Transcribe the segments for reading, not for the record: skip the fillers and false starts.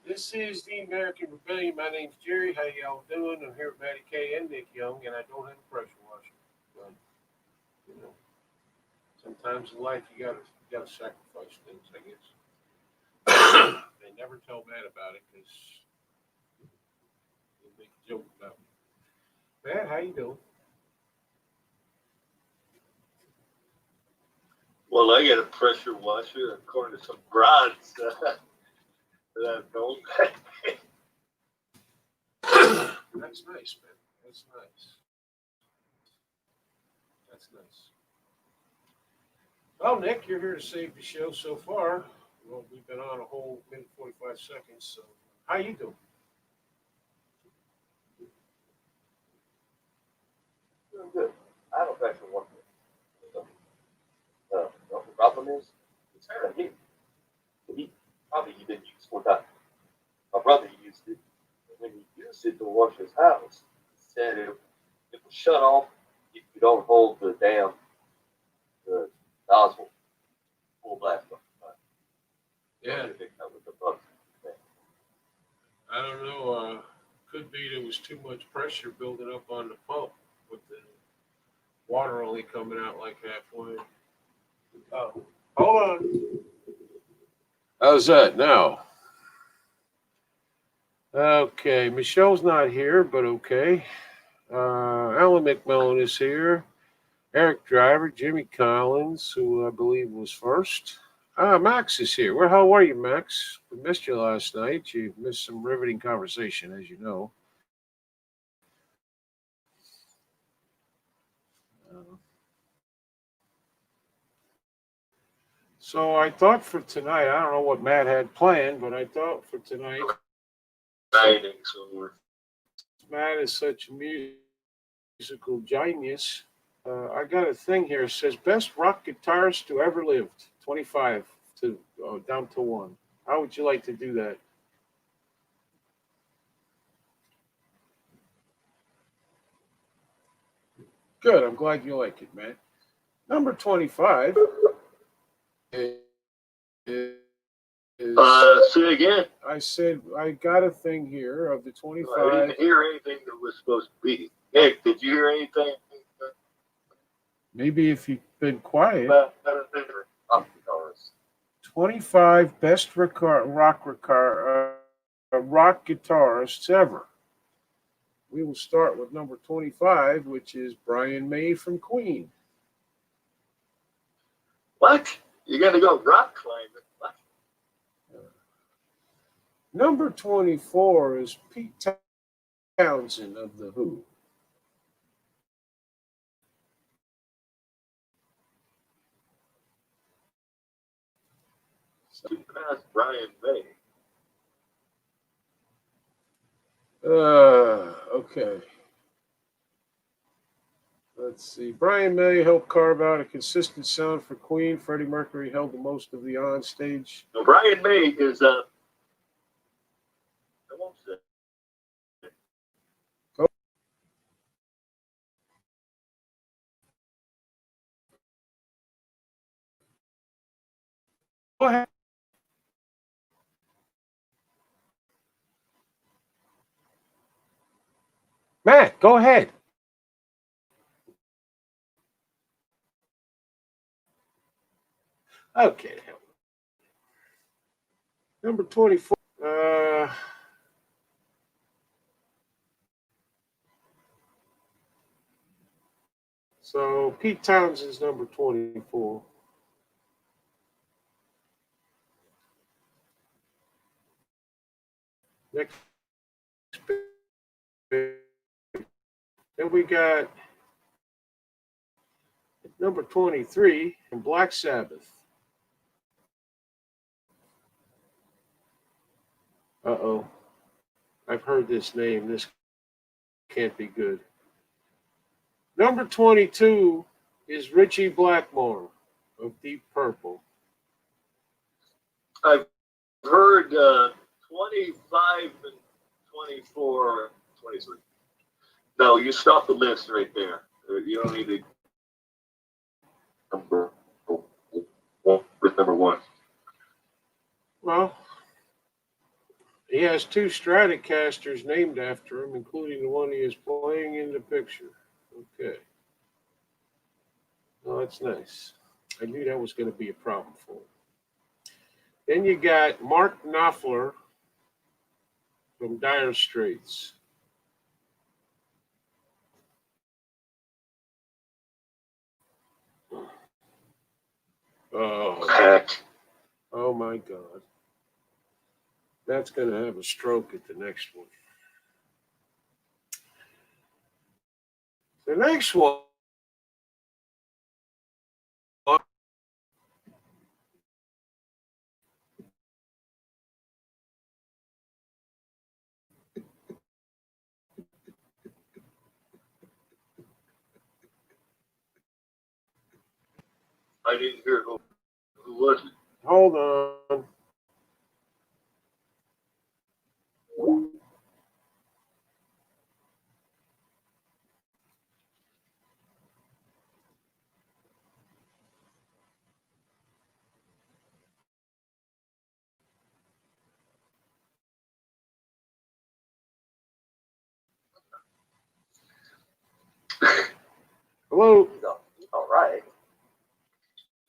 This is the American Rebellion. My name's Jerry. How y'all doing? I'm here with Matty K and Nick Young, and I don't have a pressure washer. But you know, sometimes in life you gotta sacrifice things. I guess they never tell Matt about it because they make a joke about me. Matt, how you doing? Well, I got a pressure washer according to some rods that I've known. That's nice, man. That's nice. That's nice. Well, Nick, you're here to save the show so far. Well, we've been on a whole minute 45 seconds. So, how you doing? Doing good. I have a pressure washer. The problem is, it's kind of heat. The heat probably he didn't use one time. My brother used it. And when he used it to wash his house, he said it will shut off if you don't hold the nozzle full blast on. Yeah, I don't know. Could be there was too much pressure building up on the pump with the water only coming out like halfway. Oh, hold on. How's that now? Okay, Michelle's not here, but okay. Alan McMillan is here. Eric Driver, Jimmy Collins, who I believe was first. Max is here. Well, how are you, Max? We missed you last night. You missed some riveting conversation, as you know. So I thought for tonight, I don't know what Matt had planned, but I thought for tonight, Matt is such a musical genius. I got a thing here. It says best rock guitarist to ever lived, 25 to down to one. How would you like to do that? Good. I'm glad you like it, man. Number 25 is say again. I said I got a thing here of the I 25. didn't hear anything that was supposed to be. Nick, did you hear anything? Maybe if you've been quiet. About better favorite rock guitarist. 25 best rock guitarists ever. We will start with number 25, which is Brian May from Queen. What? You got to go rock climbing. What? Number 24 is Pete Townsend of The Who. Too fast, Brian May. Okay. Let's see. Brian May helped carve out a consistent sound for Queen. Freddie Mercury held the most of the on-stage. Now, Brian May is I won't say. Go ahead. Matt, go ahead. Okay. Number 24. So Pete Townsend's number 24. Next. Then we got number 23 from Black Sabbath. Uh-oh. I've heard this name. This can't be good. Number 22 is Richie Blackmore of Deep Purple. I've heard 25 and 24, 23. No, you stop the list right there. You don't need to number with number one. Well, He has 2 Stratocasters named after him, including the one he is playing in the picture. Okay. Well, that's nice. I knew that was going to be a problem for him. Then you got Mark Knopfler from Dire Straits. Oh, Heck. oh my God. That's going to have a stroke at the next one. The next one. I didn't hear who was it. Hold on. Hello. He's all right.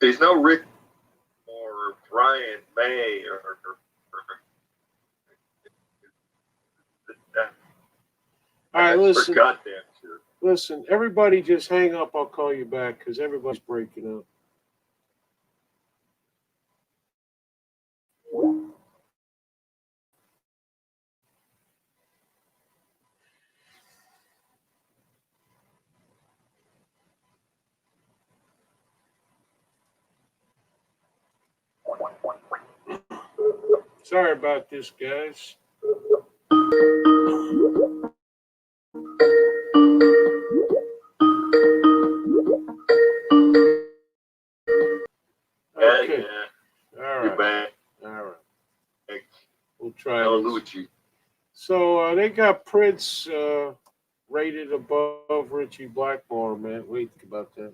There's no Rick or Brian May or All right, that's listen. for goddamn sure. Listen, everybody just hang up. I'll call you back because everybody's breaking up. Sorry about this, guys. Okay. Yeah. All You're right. back. All right. Hey, We'll try hallelujah. this. So they got Prince rated above Richie Blackmore, man. What do you think about that?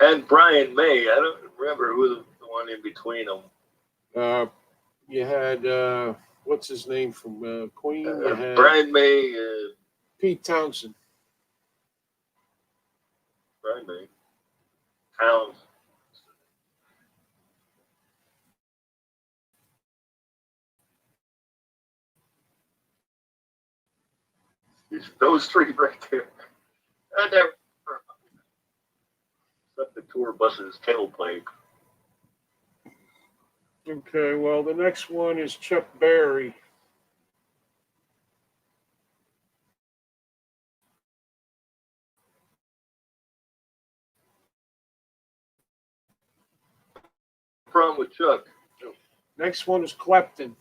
And Brian May. I don't remember who the one in between them. You had what's his name from Queen? You had Brian May. Pete Townsend. Brian May. Towns. Those 3 right there. I never. Except the tour bus's tailpipe. Okay, well, the next one is Chuck Berry. Problem with Chuck. Next one is Clapton.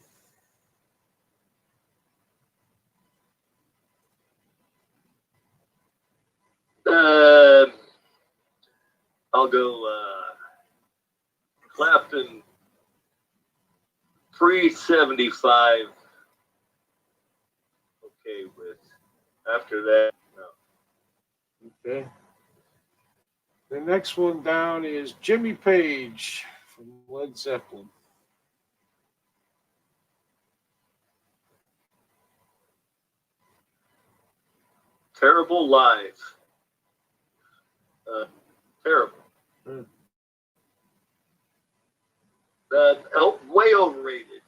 I'll go Clapton 375. Okay with. After that, no. Okay. The next one down is Jimmy Page from Led Zeppelin. Terrible live. Terrible. Way overrated.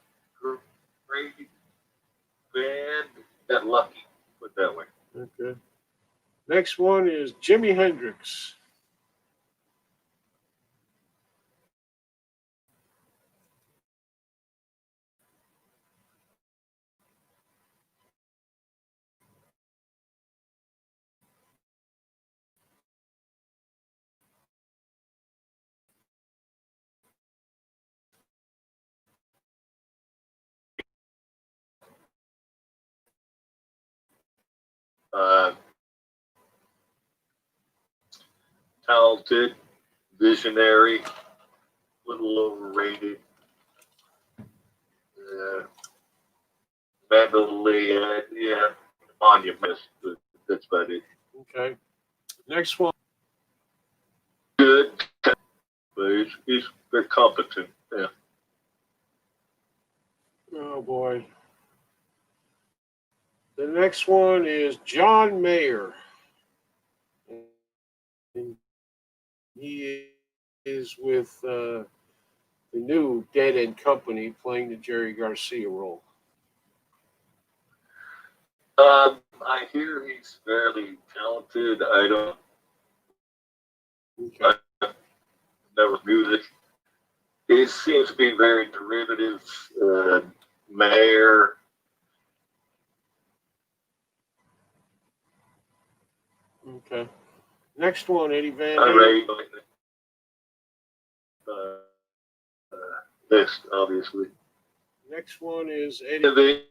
Great band. Got lucky. Put it that way. Okay. Next one is Jimi Hendrix. Talented, visionary, little overrated. Mentally, yeah, monument. That's about it. Okay. Next one. Good, but it's he's very competent. Yeah. Oh boy. The next one is John Mayer. And he is with the new Dead End Company playing the Jerry Garcia role. I hear he's fairly talented. I don't Okay. never music. He seems to be very derivative. Mayor. Okay. Next one, Eddie Van I'm Halen. ready. List, obviously. Next one is Eddie.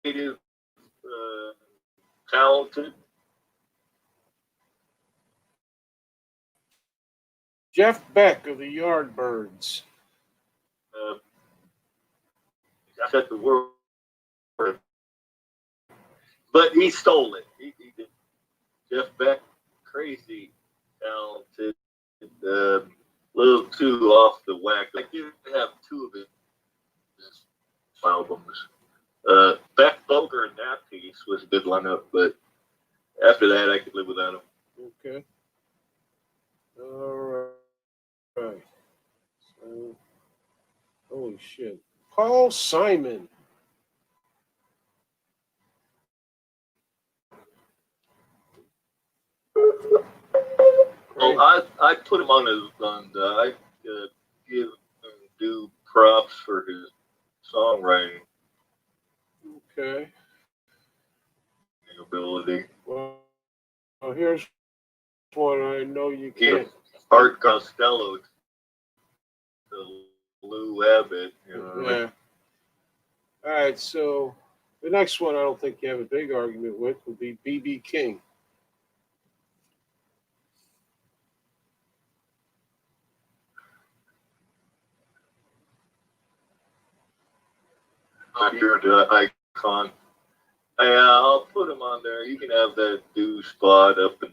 Innovative, talented. Jeff Beck of the Yardbirds. I said the word, but he stole it. He did. Jeff Beck, crazy talented, a little too off the whack. I did have two of his albums. Beck, Boger, and that piece was a good lineup, but after that, I could live without him. Okay. All right. So, holy shit. Paul Simon. Well, I put him on I give him due props for his songwriting Okay. ability. Well, here's one I know you Yeah. can't. Art Costello, the Lou Abbott. You know, Yeah. All right. So the next one I don't think you have a big argument with would be B.B. King. you're the icon. Yeah, I'll put him on there. You can have that do spot up in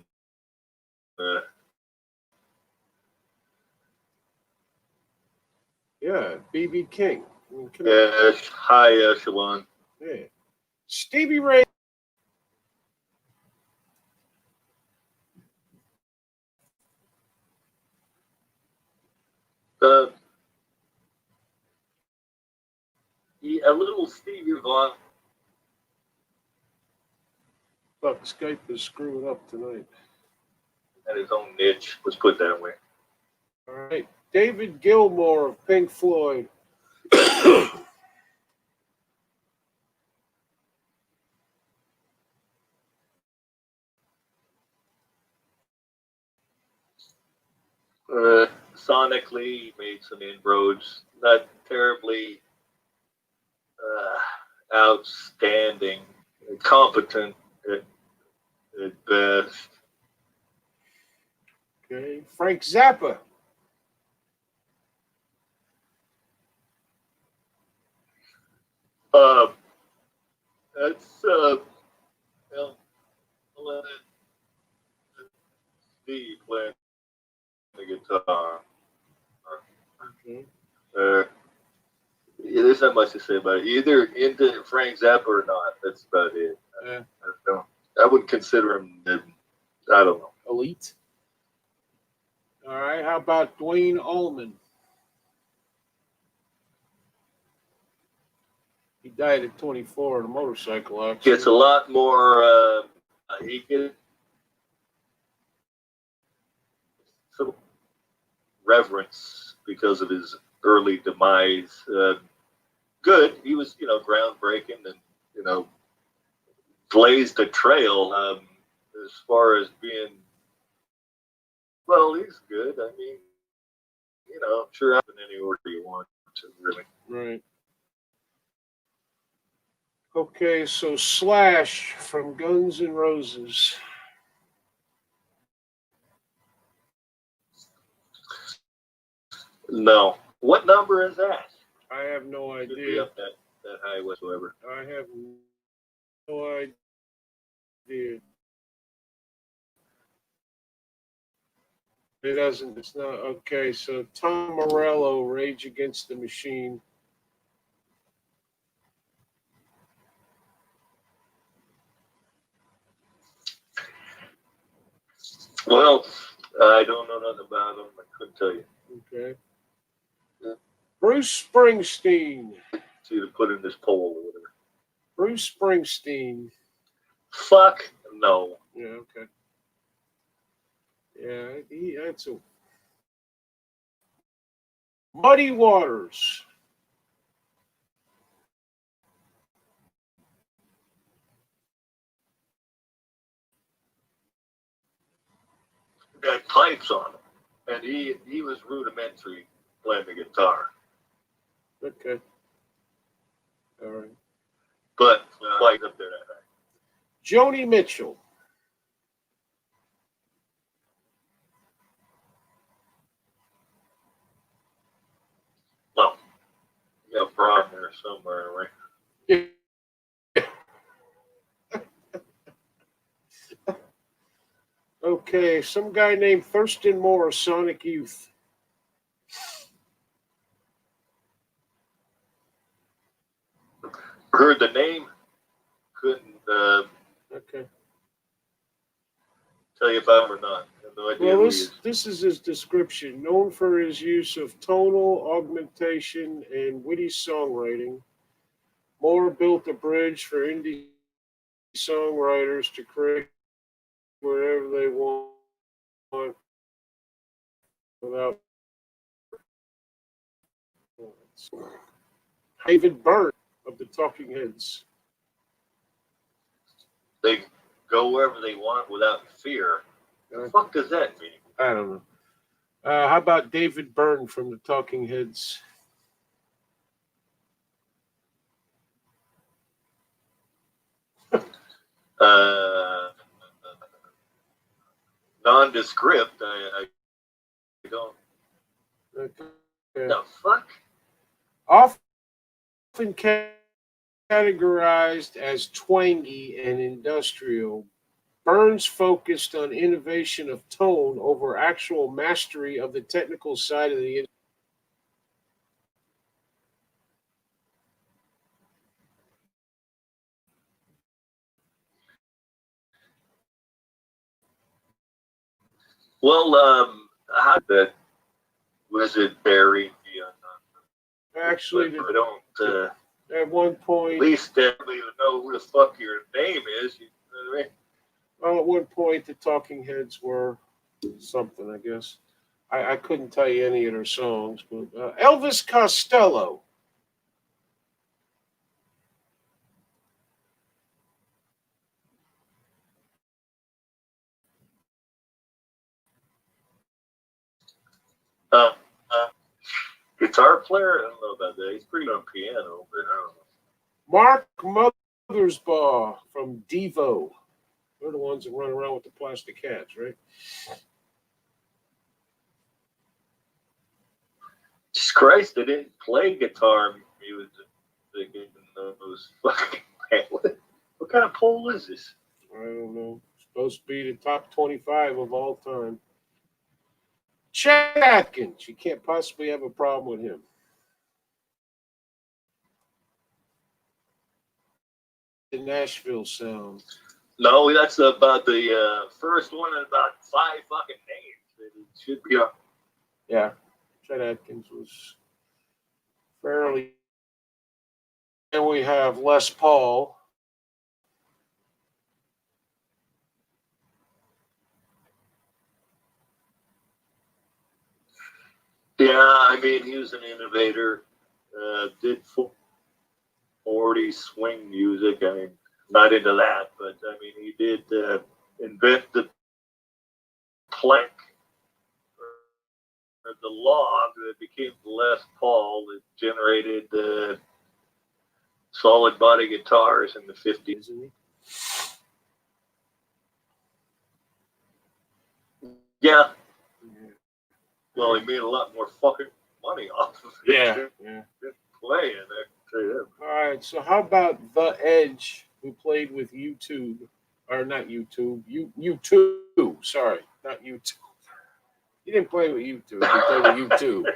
Yeah, B.B. King. I mean, come on. high echelon. Yeah. Stevie Ray. A little Stevie Vaughan. Fuck, Skype is screwing up tonight. Had his own niche. Let's put it that way. All right. David Gilmour of Pink Floyd. Sonically, made some inroads. Not terribly outstanding. Competent at best. Okay. Frank Zappa. That's well, I'll let Steve play the guitar. Okay. Yeah, there's not much to say about it. Either into Frank Zappa or not. That's about it. Yeah. I wouldn't consider him. I don't know. Elite. All right. How about Dwayne Allman? He died at 24 in a motorcycle accident. Gets a lot more. He gets some reverence because of his early demise. Good. He was, groundbreaking and blazed a trail. As far as being, well, he's good. I mean, sure, in any order you want to, really. Right. Okay, so Slash from Guns N' Roses. No. What number is that? I have no Could be idea. up that high whatsoever. I have no idea. It doesn't. It's not okay. So Tom Morello, Rage Against the Machine. Well, I don't know nothing about him. I couldn't tell you. Okay. Bruce Springsteen. It's either put in this poll or whatever. Bruce Springsteen. Fuck no. Yeah. Okay. Yeah. That's a Muddy Waters. Got pipes on him, and he was rudimentary playing the guitar, Okay. All right. but quite up there that night. Joni Mitchell. Well, you got Braun there somewhere, right? Okay, some guy named Thurston Moore, Sonic Youth. Heard the name, couldn't Okay. tell you if I'm or not. I have no idea Well, who he is. this is his description. Known for his use of tonal augmentation and witty songwriting, Moore built a bridge for indie songwriters to create whatever they want without. David Byrne of the Talking Heads. They go wherever they want without fear. The fuck does that mean? I don't know. How about David Byrne from the Talking Heads? Nondescript. I don't. Okay. The fuck? Often categorized as twangy and industrial, Burns focused on innovation of tone over actual mastery of the technical side of the instrument. Well, how that was it Barry? Actually, I don't. at one At point, least definitely know who the fuck your name is. You know what I mean? well, at one point, the Talking Heads were something, I guess. I couldn't tell you any of their songs, but Elvis Costello. Uh, guitar player? I don't know about that. He's pretty good on piano, but I don't know. Mark Mothersbaugh from Devo. They're the ones that run around with the plastic hats, right? Jesus Christ, they didn't play guitar music in those fucking. What kind of poll is this? I don't know. Supposed to be the top 25 of all time. Chet Atkins. You can't possibly have a problem with him. The Nashville sound. No, that's about the first one in about 5 fucking names. It should be on. Yeah. Chet Atkins was fairly. And we have Les Paul. Yeah, I mean, he was an innovator. Did 40 swing music. I mean, not into that, but I mean, he did invent the plank or the log that became the Les Paul that generated the solid body guitars in the 50s. Isn't he? Yeah, Yeah. well, he made a lot more fucking money off of it. Yeah. Playing, I can tell you that. All right. So how about The Edge, who played with YouTube, or not YouTube? YouTube. Sorry, not YouTube. He didn't play with you two. He played with you two.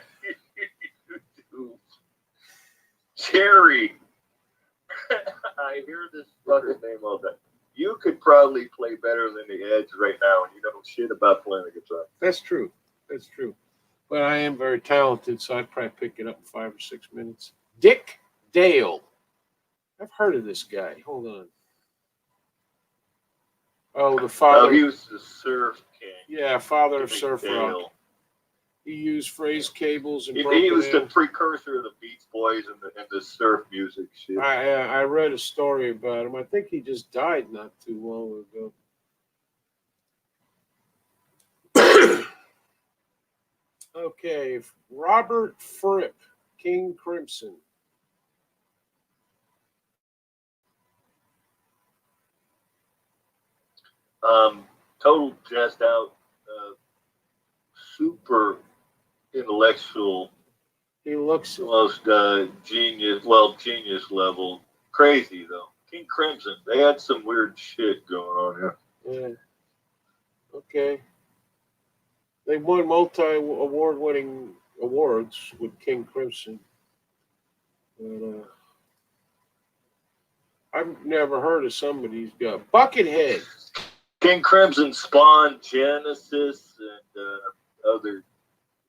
Jerry. I hear this fucking name all day. You could probably play better than the Edge right now, and you know shit about playing the guitar. That's true. That's true. But I am very talented, so I'd probably pick it up in 5 or 6 minutes. Dick Dale. I've heard of this guy. Hold on. Oh, the Oh, father. he was the surf king. Yeah, father of Dick surf rock. Dale. He used phrase cables and He broken was the in. precursor of the Beach Boys and the surf music shit. I read a story about him. I think he just died not too long ago. Okay, Robert Fripp, King Crimson. Total jazzed out, super intellectual, He looks. almost genius level. Crazy though. King Crimson, they had some weird shit going on here. Yeah. Okay. They won multi-award-winning awards with King Crimson. But, I've never heard of somebody's got Buckethead. King Crimson spawned Genesis and a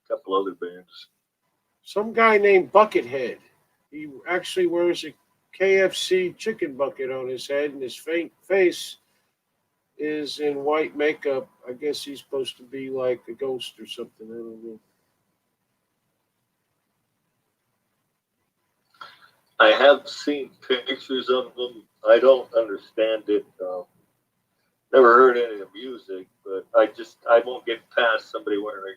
couple other bands. Some guy named Buckethead. He actually wears a KFC chicken bucket on his head, and his face is in white makeup. I guess he's supposed to be like a ghost or something. I don't know. I have seen pictures of them. I don't understand it. Never heard any of the music, but I won't get past somebody wearing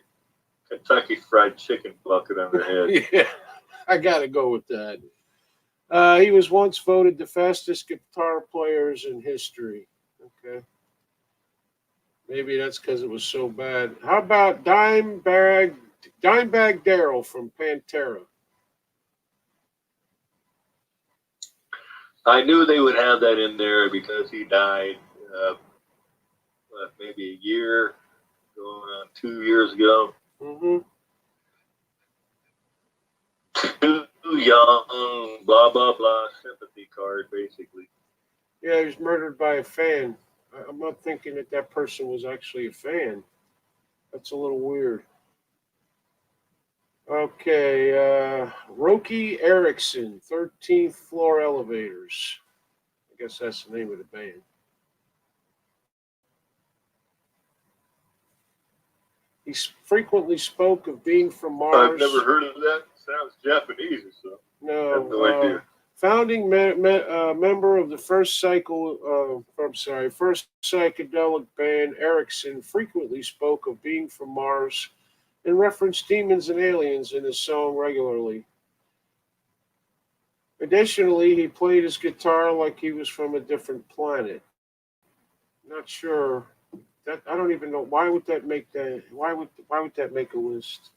a Kentucky Fried Chicken bucket on their head. Yeah, I got to go with that. He was once voted the fastest guitar players in history. Okay. Maybe that's because it was so bad. How about Dimebag Darrell from Pantera? I knew they would have that in there because he died maybe a year, going on 2 years ago. Mm-hmm. Too young, blah, blah, blah, sympathy card, basically. Yeah, he was murdered by a fan. I'm not thinking that person was actually a fan. That's a little weird. Okay, Roky Erickson, 13th Floor Elevators. I guess that's the name of the band. He frequently spoke of being from Mars. I've never heard of that. Sounds Japanese or something. No, I have no idea. Founding member of the first psychedelic band, Erickson frequently spoke of being from Mars and referenced demons and aliens in his song regularly. Additionally, he played his guitar like he was from a different planet. Not sure. That I don't even know why would that make that. Why would that make a list?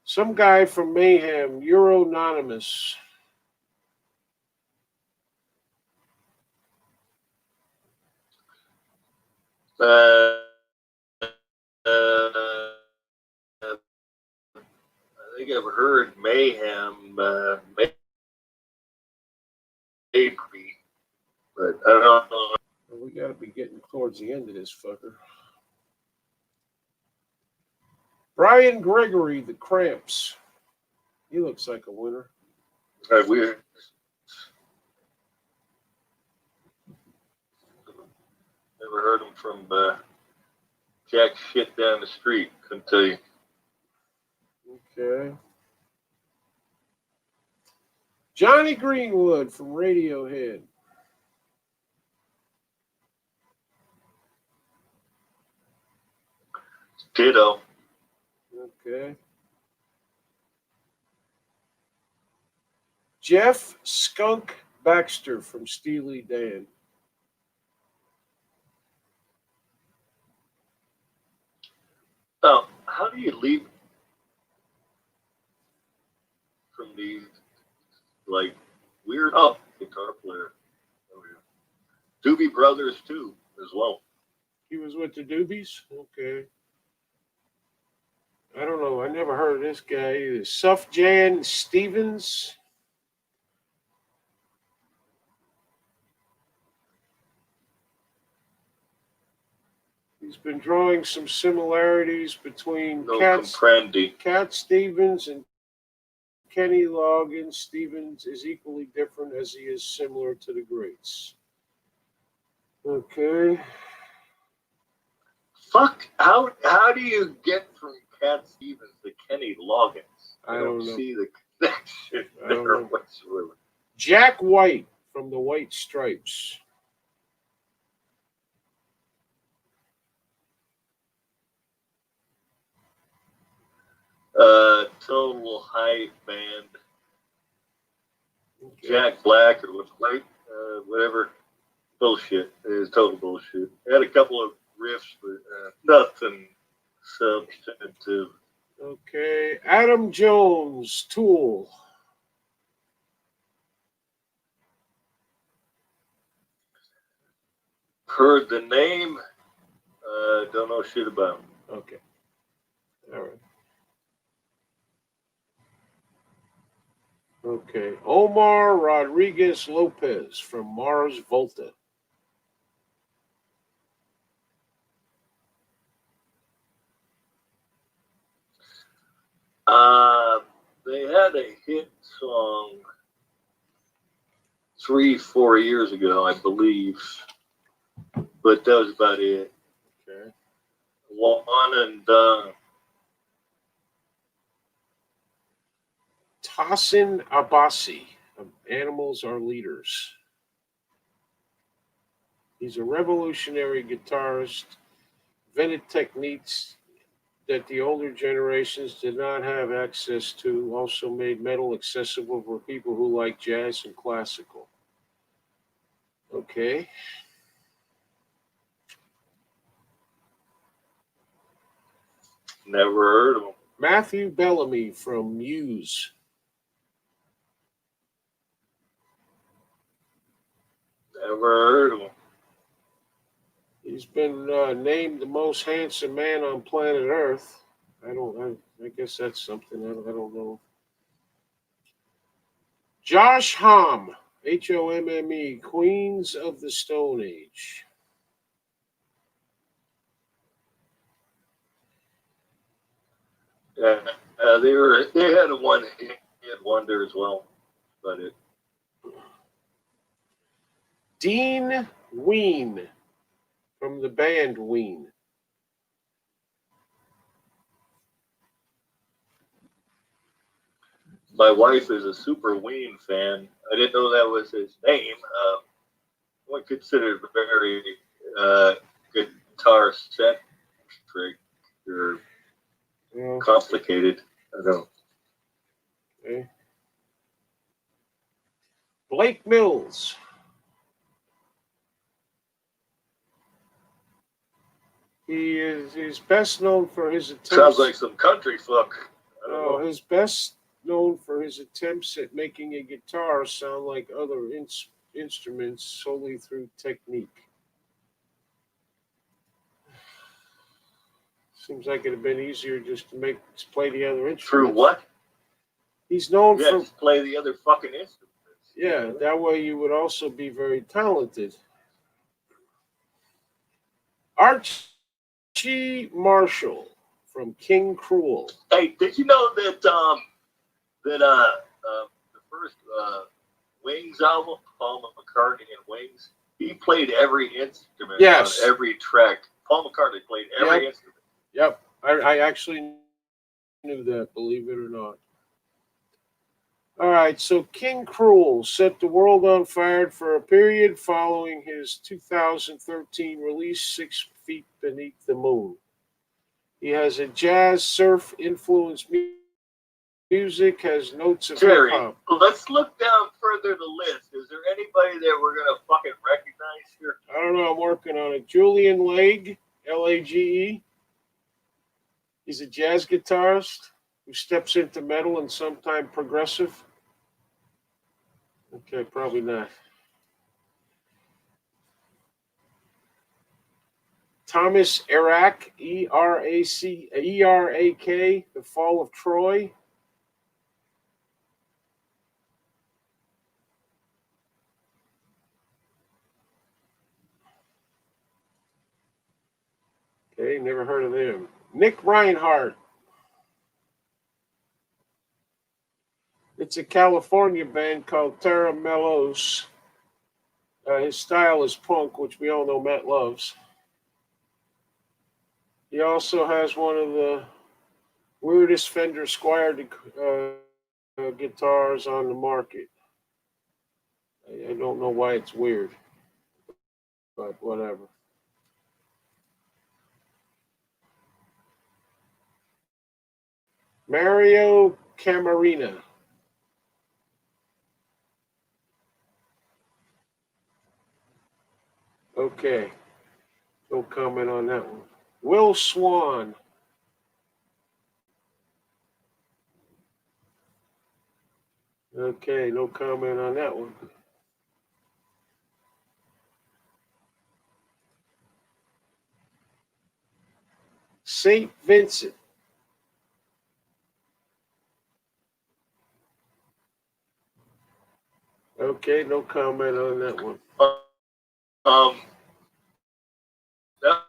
Some guy from Mayhem, Euronymous. I think I've heard Mayhem, maybe, but I don't know. We got to be getting towards the end of this fucker. Brian Gregory, the Cramps. He looks like a winner. Weird. Never heard him from jack shit down the street. Couldn't tell you. Okay. Johnny Greenwood from Radiohead. Ditto. Okay. Jeff Skunk Baxter from Steely Dan. Now, how do you leave from these like weird guitar player? Oh, yeah. Doobie Brothers too, as well. He was with the Doobies? Okay. I don't know. I never heard of this guy either. Sufjan Stevens. He's been drawing some similarities between No comprendi. Cat Stevens and Kenny Loggins. Stevens is equally different as he is similar to the greats. Okay. Fuck, how do you get from Cat Stevens to Kenny Loggins? I don't know. See the connection I don't there know. whatsoever. Jack White from the White Stripes. Total Hype Band. Okay. Jack Black or White, whatever. Bullshit. It is total bullshit. It had a couple of riffs, but nothing substantive. Okay. Adam Jones, Tool. Heard the name. Don't know shit about him. Okay. All right. Okay. Omar Rodriguez Lopez from Mars Volta. They had a hit song 3-4 years ago, I believe, but that was about it. Okay. One and done. Tahsin Abbasi of Animals Are Leaders. He's a revolutionary guitarist, invented techniques that the older generations did not have access to, also made metal accessible for people who like jazz and classical. Okay. Never heard of him. Matthew Bellamy from Muse. Never heard of him. He's been named the most handsome man on planet Earth. I guess that's something. I don't know. Josh Homme, Homme, Queens of the Stone Age. Yeah, they had a one-hit wonder as well, but it. Dean Ween from the band Ween. My wife is a super Ween fan. I didn't know that was his name. One considered very guitar centric or complicated. I don't know. Okay. Blake Mills. He's best known for his attempts. Sounds like some country fuck. I don't know. He's best known for his attempts at making a guitar sound like other instruments solely through technique. Seems like it'd have been easier just to play the other instruments. Through what? He's known for just play the other fucking instruments. Yeah, that way you would also be very talented. Archie Marshall from King Cruel. Hey, did you know that the first Wings album, Paul McCartney and Wings, he played every instrument on every track. Paul McCartney played every instrument. Yep, I actually knew that, believe it or not. All right, so King Cruel set the world on fire for a period following his 2013 release, 6 Feet Beneath the Moon. He has a jazz surf influenced music, has notes of Terry, hip-hop. let's look down further the list. Is there anybody that we're going to fucking recognize here? I don't know, I'm working on it. Julian Lage, Lage. He's a jazz guitarist who steps into metal and sometimes progressive. Okay, probably not. Thomas Erak, Erak, The Fall of Troy. Okay, never heard of them. Nick Reinhardt. It's a California band called Terra Melos. His style is punk, which we all know Matt loves. He also has one of the weirdest Fender Squire guitars on the market. I don't know why it's weird, but whatever. Mario Camarena. Okay. No comment on that one. Will Swan. Okay, no comment on that one. St. Vincent. Okay, no comment on that one. That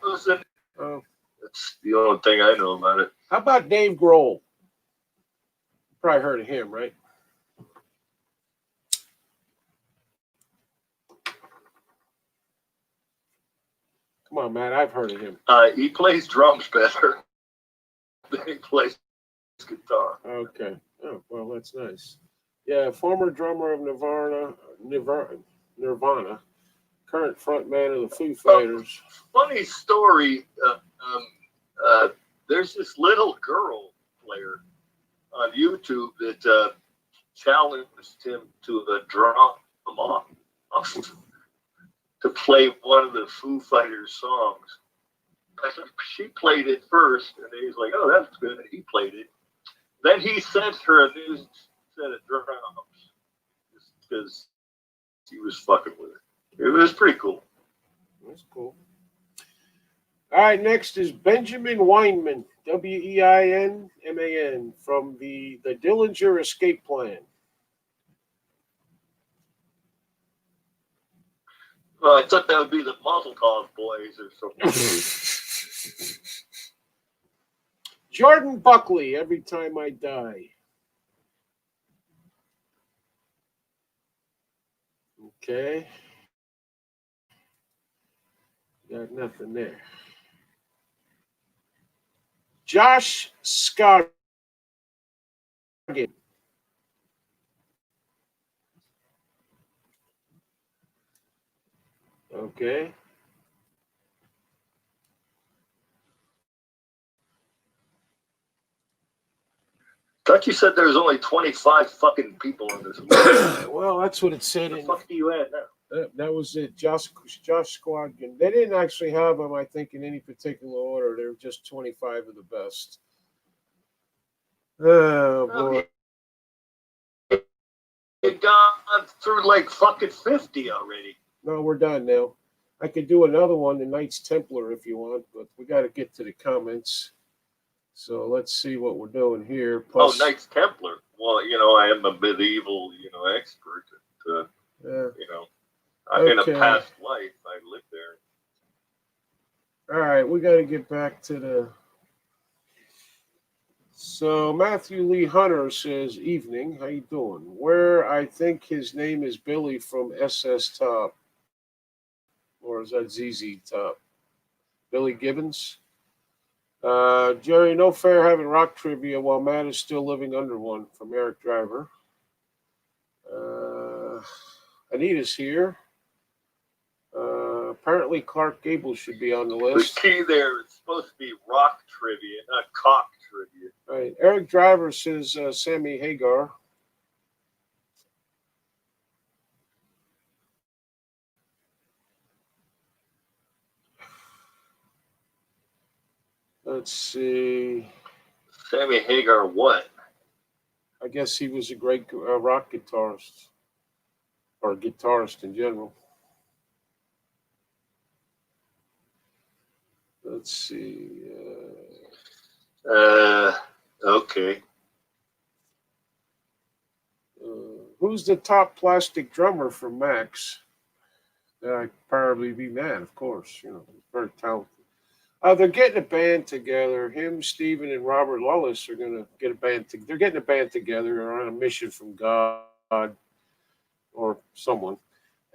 was an, Oh, that's the only thing I know about it. how about Dave Grohl? Probably heard of him, right? Come on, Matt. I've heard of him. He plays drums better than he plays guitar. Okay. Oh, well, that's nice. Yeah, former drummer of Nirvana, current frontman of the Foo Fighters. Funny story. There's this little girl player on YouTube that challenged him to a drum off to play one of the Foo Fighters songs. She played it first, and he was like, "Oh, that's good." And he played it. Then he sent her a new set of drums just because he was fucking with it. It was pretty cool. That's cool. All right, next is Benjamin Weinman, Weinman, from the Dillinger Escape Plan. Well, I thought that would be the Muzzle Call Boys or something. Jordan Buckley, Every Time I Die. Okay. Got nothing there. Josh Scott. Okay. Thought you said there was only 25 fucking people on this list. Well, that's what it said. What the fuck do you at now? That was it. Josh Squadron. They didn't actually have them, I think, in any particular order. They were just 25 of the best. Oh, boy. You've gone through like fucking 50 already. No, we're done now. I could do another one, the Knights Templar, if you want, but we got to get to the comments. So let's see what we're doing here. Plus, Knights Templar. Well, I am a medieval, expert. In a past life, I lived there. All right, we got to get back to the. So Matthew Lee Hunter says, "Evening, how you doing? Where I think his name is Billy from SS Top, or is that ZZ Top? Billy Gibbons." Jerry, no fair having rock trivia while Matt is still living under one, from Eric Driver. Anita's here. Apparently Clark Gable should be on the list. The key there is supposed to be rock trivia, not cock trivia. Right. Eric Driver says Sammy Hagar. Let's see. Sammy Hagar what? I guess he was a great rock guitarist, or guitarist in general. Let's see. Okay. Who's the top plastic drummer for Max? I'd probably be Matt, of course. You know, he's very talented. They're getting a band together. Him, Steven, and Robert Lullis are going to get a band. They're getting a band together. They're on a mission from God or someone,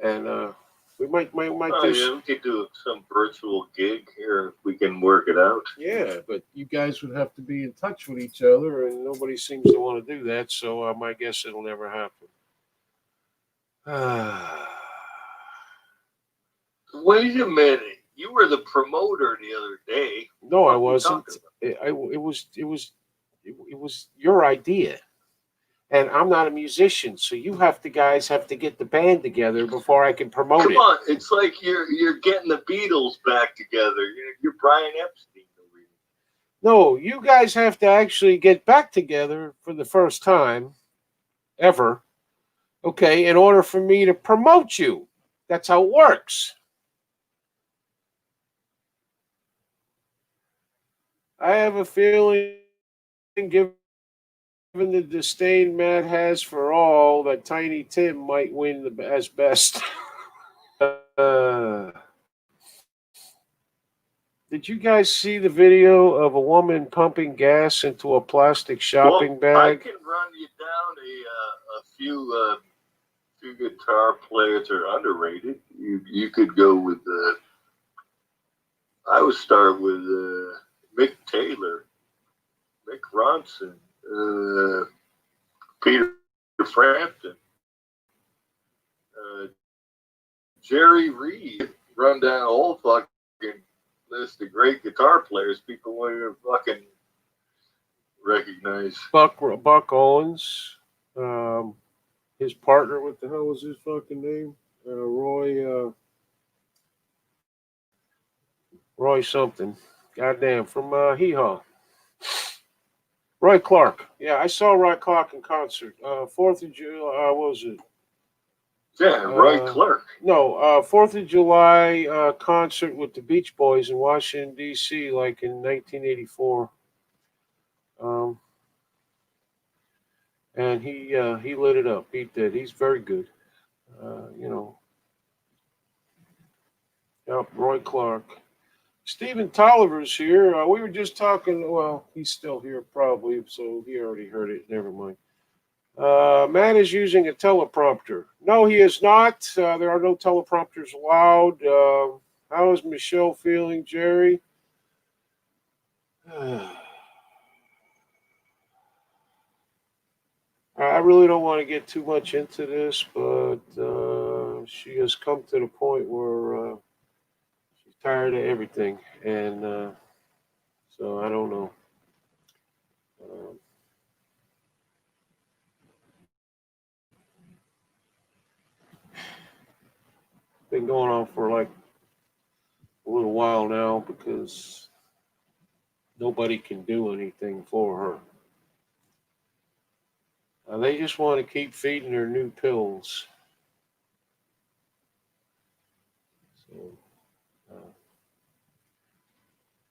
and we might Oh, just. yeah, we could do some virtual gig here if we can work it out. Yeah, but you guys would have to be in touch with each other, and nobody seems to want to do that. So my guess it'll never happen. Wait a minute. You were the promoter the other day. No, I What were you wasn't. talking It was your idea, and I'm not a musician, so you guys have to get the band together before I can promote Come it. on, it's like you're getting the Beatles back together. You're Brian Epstein. No, you guys have to actually get back together for the first time ever, okay, in order for me to promote you. That's how it works. I have a feeling, given the disdain Matt has for all, that Tiny Tim might win as best. Did you guys see the video of a woman pumping gas into a plastic shopping Well, I bag? can run you down a few guitar players are underrated. You could go with I would start with Mick Taylor, Mick Ronson, Peter Frampton, Jerry Reed. Run down a whole fucking list of great guitar players people won't even fucking recognize. Buck Owens, his partner, what the hell was his fucking name? Roy something. Goddamn, from Hee Haw. Roy Clark. Yeah, I saw Roy Clark in concert. 4th of July, what was it? Yeah, Roy Clark. No, 4th of July concert with the Beach Boys in Washington, D.C., like in 1984. And he lit it up. He did. He's very good. You know. Yep, Roy Clark. Stephen Tolliver's here. We were just talking. Well, he's still here probably, so he already heard it. Never mind. Matt is using a teleprompter. No, he is not. There are no teleprompters allowed. How is Michelle feeling, Jerry? I really don't want to get too much into this, but she has come to the point where she's tired of everything, and so I don't know. Been going on for like a little while now because nobody can do anything for her. They just want to keep feeding her new pills. So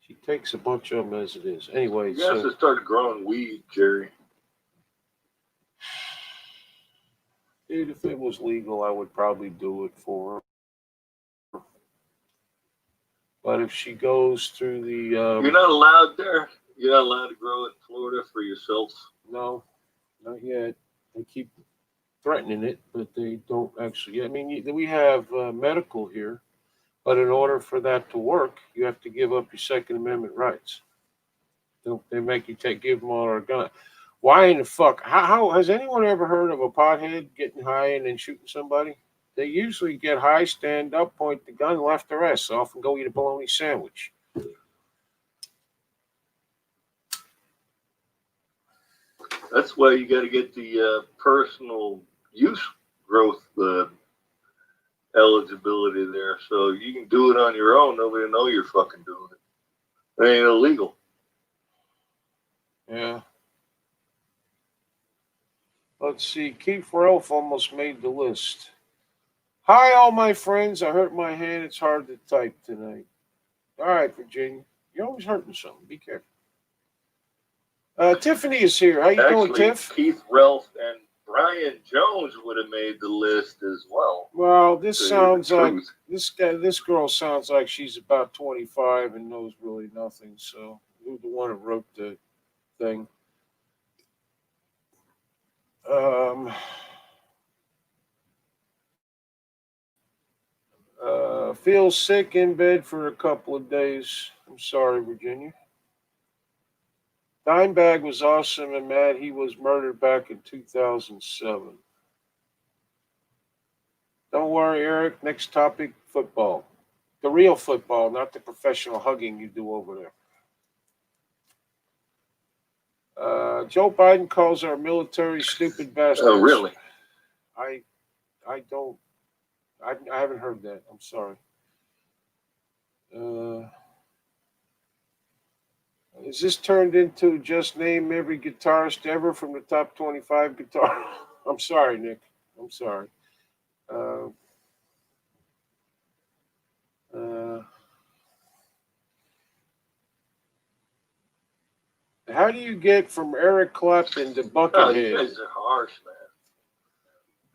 she takes a bunch of them as it is. Anyway, You guys have started growing weed, Jerry. Dude, if it was legal, I would probably do it for her. But if she goes through the... You're not allowed there? You're not allowed to grow in Florida for yourself? No, not yet. They keep threatening it, but they don't actually... I mean, we have medical here, but in order for that to work, you have to give up your Second Amendment rights. They make you give them all our gun. Why in the fuck? How has anyone ever heard of a pothead getting high and then shooting somebody? They usually get high, stand up, point the gun, left their ass off, and go eat a bologna sandwich. That's why you got to get the personal use growth eligibility there, so you can do it on your own. Nobody will know you're fucking doing it. It ain't illegal. Yeah. Let's see. Keith Ralph almost made the list. Hi, all my friends. I hurt my hand. It's hard to type tonight. All right, Virginia. You're always hurting something. Be careful. Tiffany is here. How you doing, Actually, Tiff? Keith Relf and Brian Jones would have made the list as well. Well, this To tell you sounds the like truth. this girl sounds like she's about 25 and knows really nothing. So who's the one who wrote the thing? Feels sick in bed for a couple of days. I'm sorry, Virginia. Dimebag was awesome and mad he was murdered back in 2007. Don't worry, Eric. Next topic, football. The real football, not the professional hugging you do over there. Joe Biden calls our military stupid bastards. Oh, really? I don't. I haven't heard that. I'm sorry. Is this turned into just name every guitarist ever from the top 25 guitar? I'm sorry, Nick. I'm sorry. How do you get from Eric Clapton to Oh, you Buckethead? guys are harsh, man.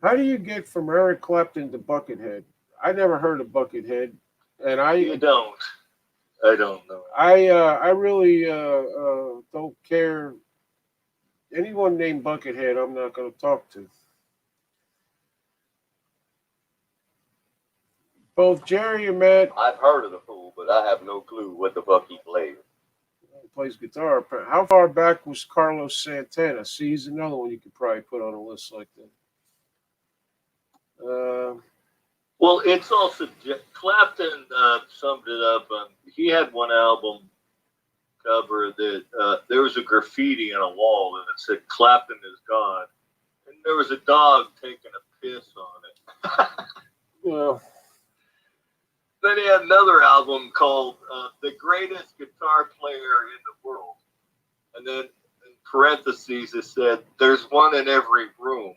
How do you get from Eric Clapton to Buckethead? I never heard of Buckethead, and You don't. I don't know. I really don't care. Anyone named Buckethead, I'm not going to talk to. Both Jerry and Matt I've heard of the fool, but I have no clue what the fuck he plays. plays guitar. How far back was Carlos Santana? See, he's another one you could probably put on a list like that. Well, it's also Clapton summed it up. He had one album cover that there was a graffiti on a wall and it said "Clapton is gone," and there was a dog taking a piss on it. Well, Then he had another album called "The Greatest Guitar Player in the World," and then in parentheses it said, "There's one in every room."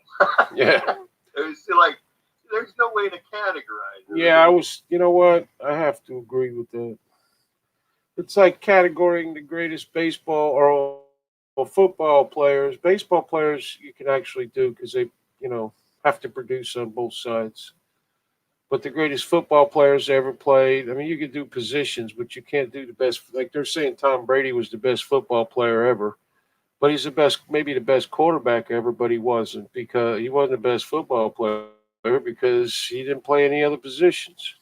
yeah. It's like there's no way to categorize it. Yeah, you know what? I have to agree with that. It's like categorizing the greatest baseball or football players. Baseball players you can actually do because they, have to produce on both sides. But the greatest football players ever played, I mean, you can do positions, but you can't do the best. Like they're saying Tom Brady was the best football player ever. But he's maybe the best quarterback ever, but he wasn't because he wasn't the best football player because he didn't play any other positions.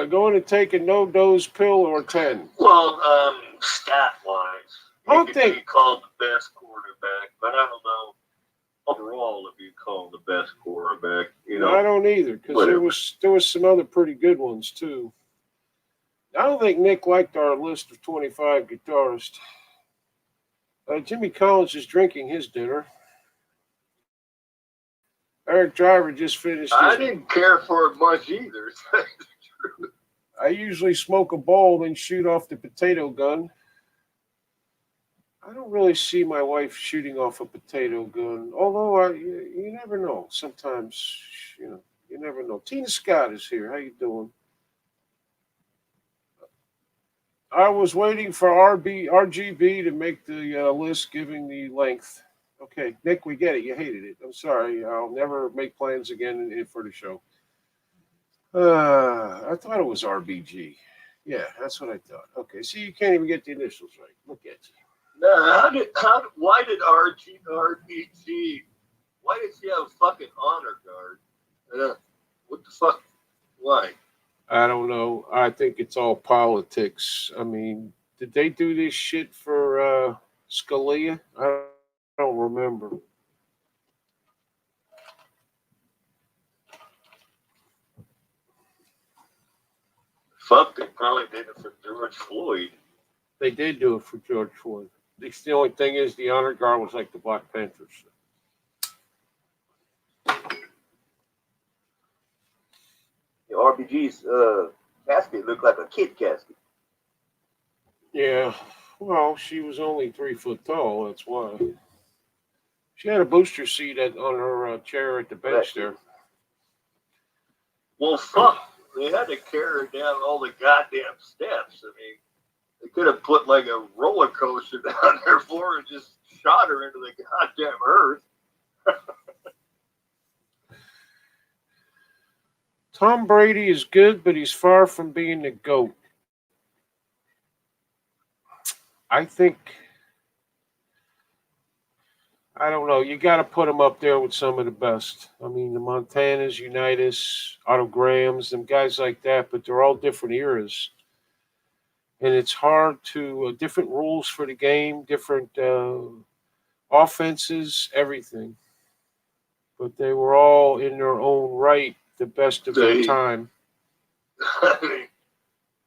Going to take a no-dose pill or 10? Well, stat-wise, I don't he could think- be called the best quarterback, but I don't know overall if you call the best quarterback. I don't either because whatever. there was some other pretty good ones too. I don't think Nick liked our list of 25 guitarists. Jimmy Collins is drinking his dinner. Eric Driver just finished. I didn't care for it much either. I usually smoke a bowl, then shoot off the potato gun. I don't really see my wife shooting off a potato gun, although you never know. Sometimes, you never know. Tina Scott is here. How you doing? I was waiting for RGB to make the list, giving the length. Okay, Nick, we get it. You hated it. I'm sorry. I'll never make plans again for the show. I thought it was RBG. Yeah, that's what I thought. Okay, see, you can't even get the initials right. Look at you. No, why did RBG? Why did she have a fucking honor guard? What the fuck? Why? I don't know. I think it's all politics. I mean, did they do this shit for Scalia? I don't remember. Fuck, they probably did it for George Floyd. They did do it for George Floyd. The only thing is, the honor guard was like the Black Panthers. The RBG's casket looked like a kid casket. Yeah. Well, she was only 3 foot tall. That's why. She had a booster seat on her chair at the bench there. Well, fuck. they had to carry her down all the goddamn steps. I mean, they could have put like a roller coaster down there for her and just shot her into the goddamn earth. Tom Brady is good, but he's far from being the GOAT. I think, I don't know, you got to put him up there with some of the best. I mean, the Montanas, Unitas, Otto Grahams, them guys like that, but they're all different eras. And it's hard to, different rules for the game, different offenses, everything. But they were all in their own right the best of their time. I mean,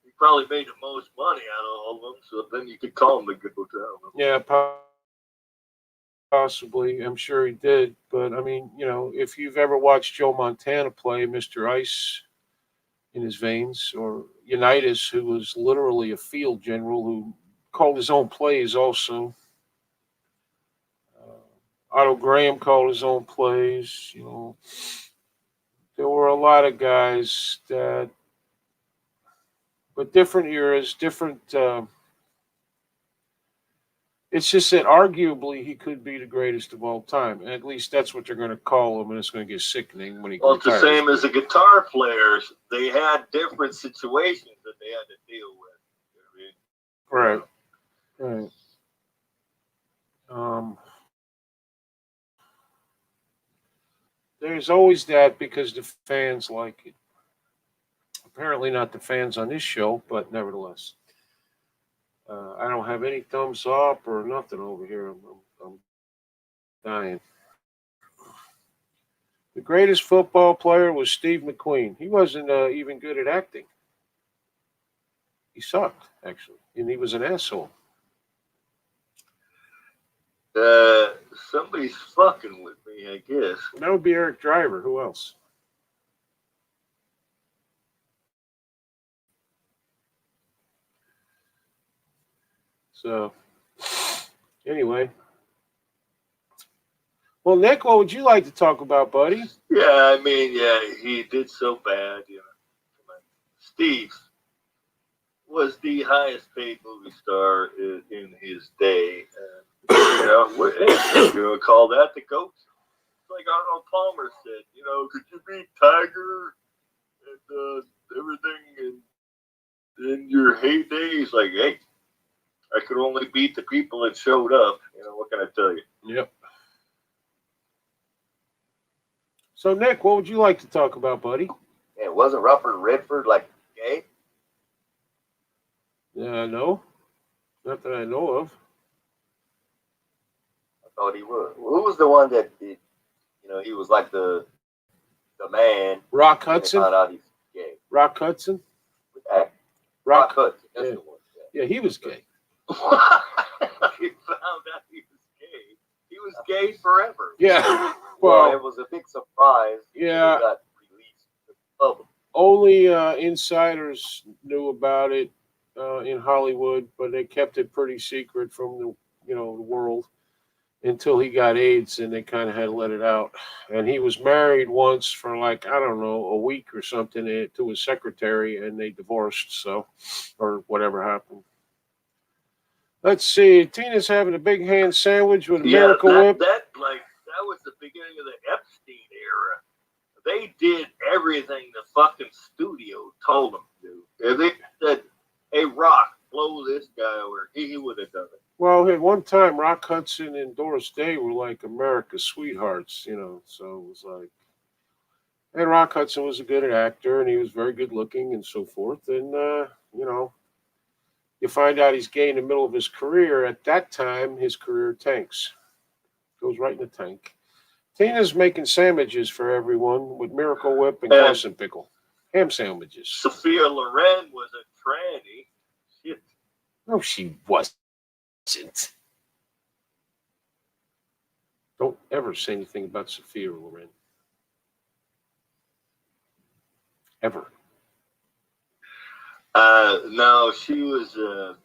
he probably made the most money out of all of them, so then you could call him the GOAT. Yeah, possibly. I'm sure he did. But, I mean, you know, if you've ever watched Joe Montana play Mr. Ice in his veins, or Unitas, who was literally a field general who called his own plays also. Otto Graham called his own plays. You know, there were a lot of guys that, but different eras, different. It's just that arguably he could be the greatest of all time. At least that's what they're going to call him, and it's going to get sickening when he Well, it's retires. the same as the guitar players. They had different situations that they had to deal with. You know what I mean? Right. Right. There's always that because the fans like it. Apparently not the fans on this show, but nevertheless. I don't have any thumbs up or nothing over here. I'm dying. The greatest football player was Steve McQueen. He wasn't even good at acting. He sucked, actually, and he was an asshole. Somebody's fucking with me, I guess. That would be Eric Driver. Who else? So, anyway. Well, Nick, what would you like to talk about, buddy? Yeah, I mean, yeah, he did so bad, you know. Steve was the highest paid movie star in his day. You know, you would call that the GOAT. Like Arnold Palmer said, you know, could you beat Tiger and everything in your heyday? He's like, hey, I could only beat the people that showed up. You know, what can I tell you? Yep. So, Nick, what would you like to talk about, buddy? Yeah, wasn't Robert Redford like gay? No. Not that I know of. I thought he was. Who was the one that did, you know, he was like the man. Rock and Hudson? found out he's gay. Rock Hudson? Rock Hudson. That's Yeah. the one. Yeah, he was gay. He found out he was gay. He was gay forever. Yeah. Well, Well, it was a big surprise. Yeah. It got released to the public. only insiders knew about it in Hollywood, but they kept it pretty secret from the world until he got AIDS, and they kind of had to let it out. And he was married once for like, I don't know, a week or something to his secretary, and they divorced. So, or whatever happened. Let's see. Tina's having a big hand sandwich with a Miracle Whip. That was the beginning of the Epstein era. They did everything the fucking studio told them to do. If they said, hey, Rock, blow this guy over, he would have done it. Well, at one time, Rock Hudson and Doris Day were like America's sweethearts, so it was like, and Rock Hudson was a good actor, and he was very good looking and so forth. And, you find out he's gay in the middle of his career. At that time, his career tanks. Goes right in the tank. Tina's making sandwiches for everyone with Miracle Whip and Carson Pickle. Ham sandwiches. Sophia Loren was a tranny. Shit. No, she wasn't. Don't ever say anything about Sophia Loren. Ever. No, she was a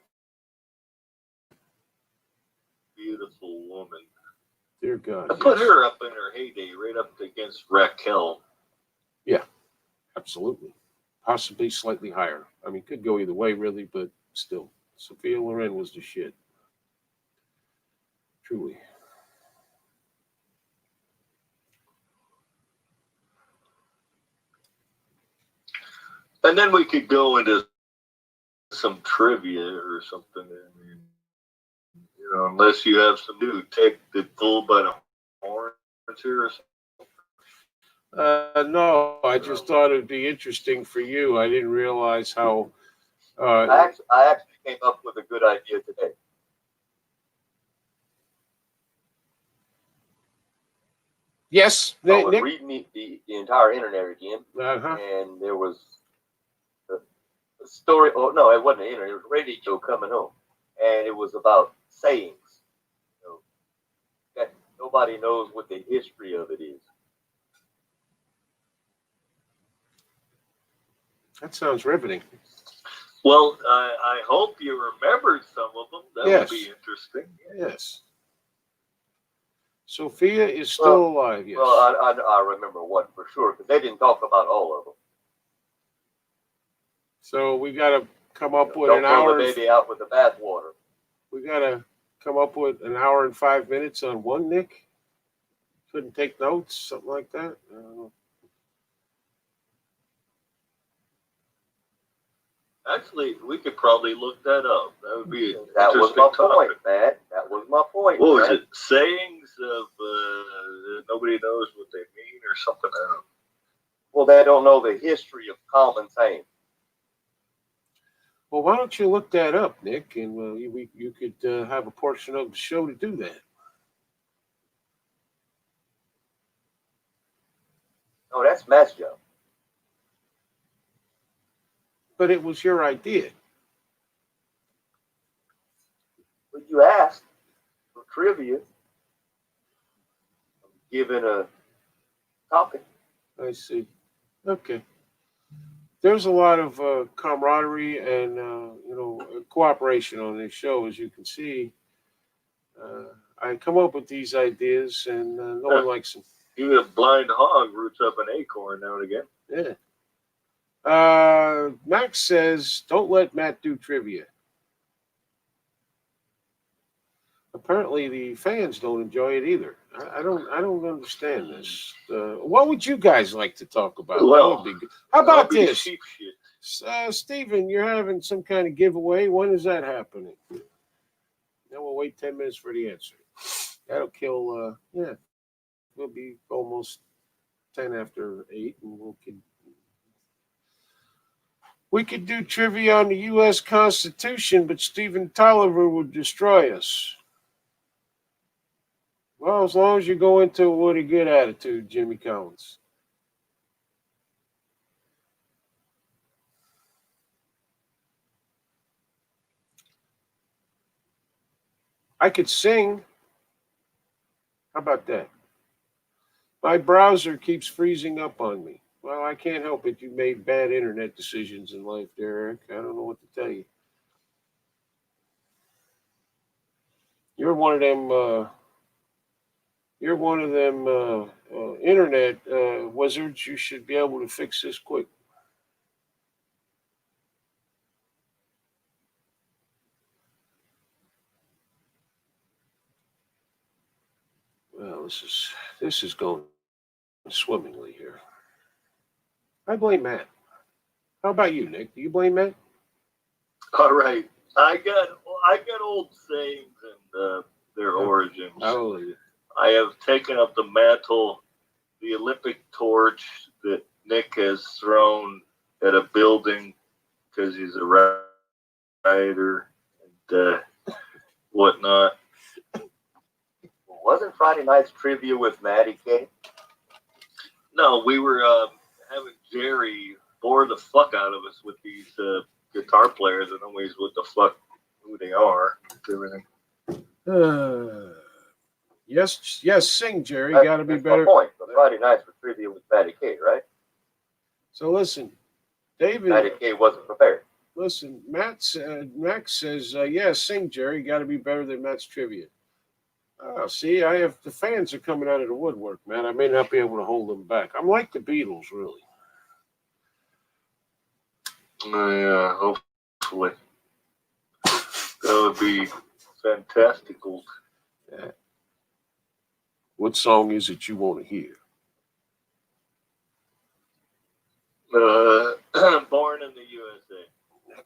beautiful woman. Dear God. I put her up in her heyday, right up against Raquel. Yeah, absolutely. possibly slightly higher. I mean, could go either way, really, but still, Sophia Loren was the shit. Truly. And then we could go into some trivia or something. I mean, you know, unless you have some new take the bull by the horns here or something. No, I just thought it'd be interesting for you. I didn't realize how. I actually came up with a good idea today. Yes, I was Nick. reading the entire internet again, Uh-huh. and there was a story. Oh no, it wasn't the internet. It was a radio coming home, and it was about sayings. You know, that nobody knows what the history of it is. That sounds riveting. Well, I hope you remembered some of them. That Yes. would be interesting. Yes. Sophia is still alive. Yes. Well, I remember one for sure because they didn't talk about all of them. So we got to come up with Don't an throw hour. the baby out with the bathwater. We got to come up with an hour and 5 minutes on one, Nick. Couldn't take notes, something like that. I don't know. Actually, we could probably look that up. That would be an That was interesting my topic. point, Matt. That was my point. What was Matt. it? Sayings of that nobody knows what they mean or something. I don't know. Well, they don't know the history of common saying. Well, why don't you look that up, Nick? And you could have a portion of the show to do that. No, that's Matt's job. But it was your idea. But you asked for trivia. I'm given a topic. I see. Okay. There's a lot of camaraderie and cooperation on this show, as you can see. I come up with these ideas, and no one likes them. Even a blind hog roots up an acorn now and again. Yeah. Max says, "Don't let Matt do trivia." Apparently, the fans don't enjoy it either. I don't understand this. What would you guys like to talk about? Well, that would be good. How about That'll be this? cheap shit. Steven, you're having some kind of giveaway. When is that happening? Then we'll wait 10 minutes for the answer. That'll kill, we'll be almost 10 after 8, and we could do trivia on the U.S. Constitution, but Stephen Tolliver would destroy us. Well, as long as you go into it with a good attitude, Jimmy Collins. I could sing. How about that? My browser keeps freezing up on me. Well, I can't help it. You made bad internet decisions in life, Derek. I don't know what to tell you. You're one of them. You're one of them internet wizards. You should be able to fix this quick. Well, this is going swimmingly here. I blame Matt. How about you, Nick? Do you blame Matt? All right. I got old sayings and their origins. Hallelujah. I have taken up the mantle, the Olympic torch that Nick has thrown at a building because he's a writer and whatnot. Wasn't Friday night's trivia with Maddie K? No, we were having Jerry bore the fuck out of us with these guitar players and always what the fuck who they are and everything. Yes, sing, Jerry. That's- Got to be that's better. My point. The Friday nights were trivia with Maddie K, right? So listen, David. Maddie K wasn't prepared. Listen, Max says, yes, sing, Jerry. Got to be better than Matt's trivia. Oh, see, the fans are coming out of the woodwork, man. I may not be able to hold them back. I'm like the Beatles, really. Yeah, hopefully. That would be fantastical. What song is it you want to hear? Born in the USA.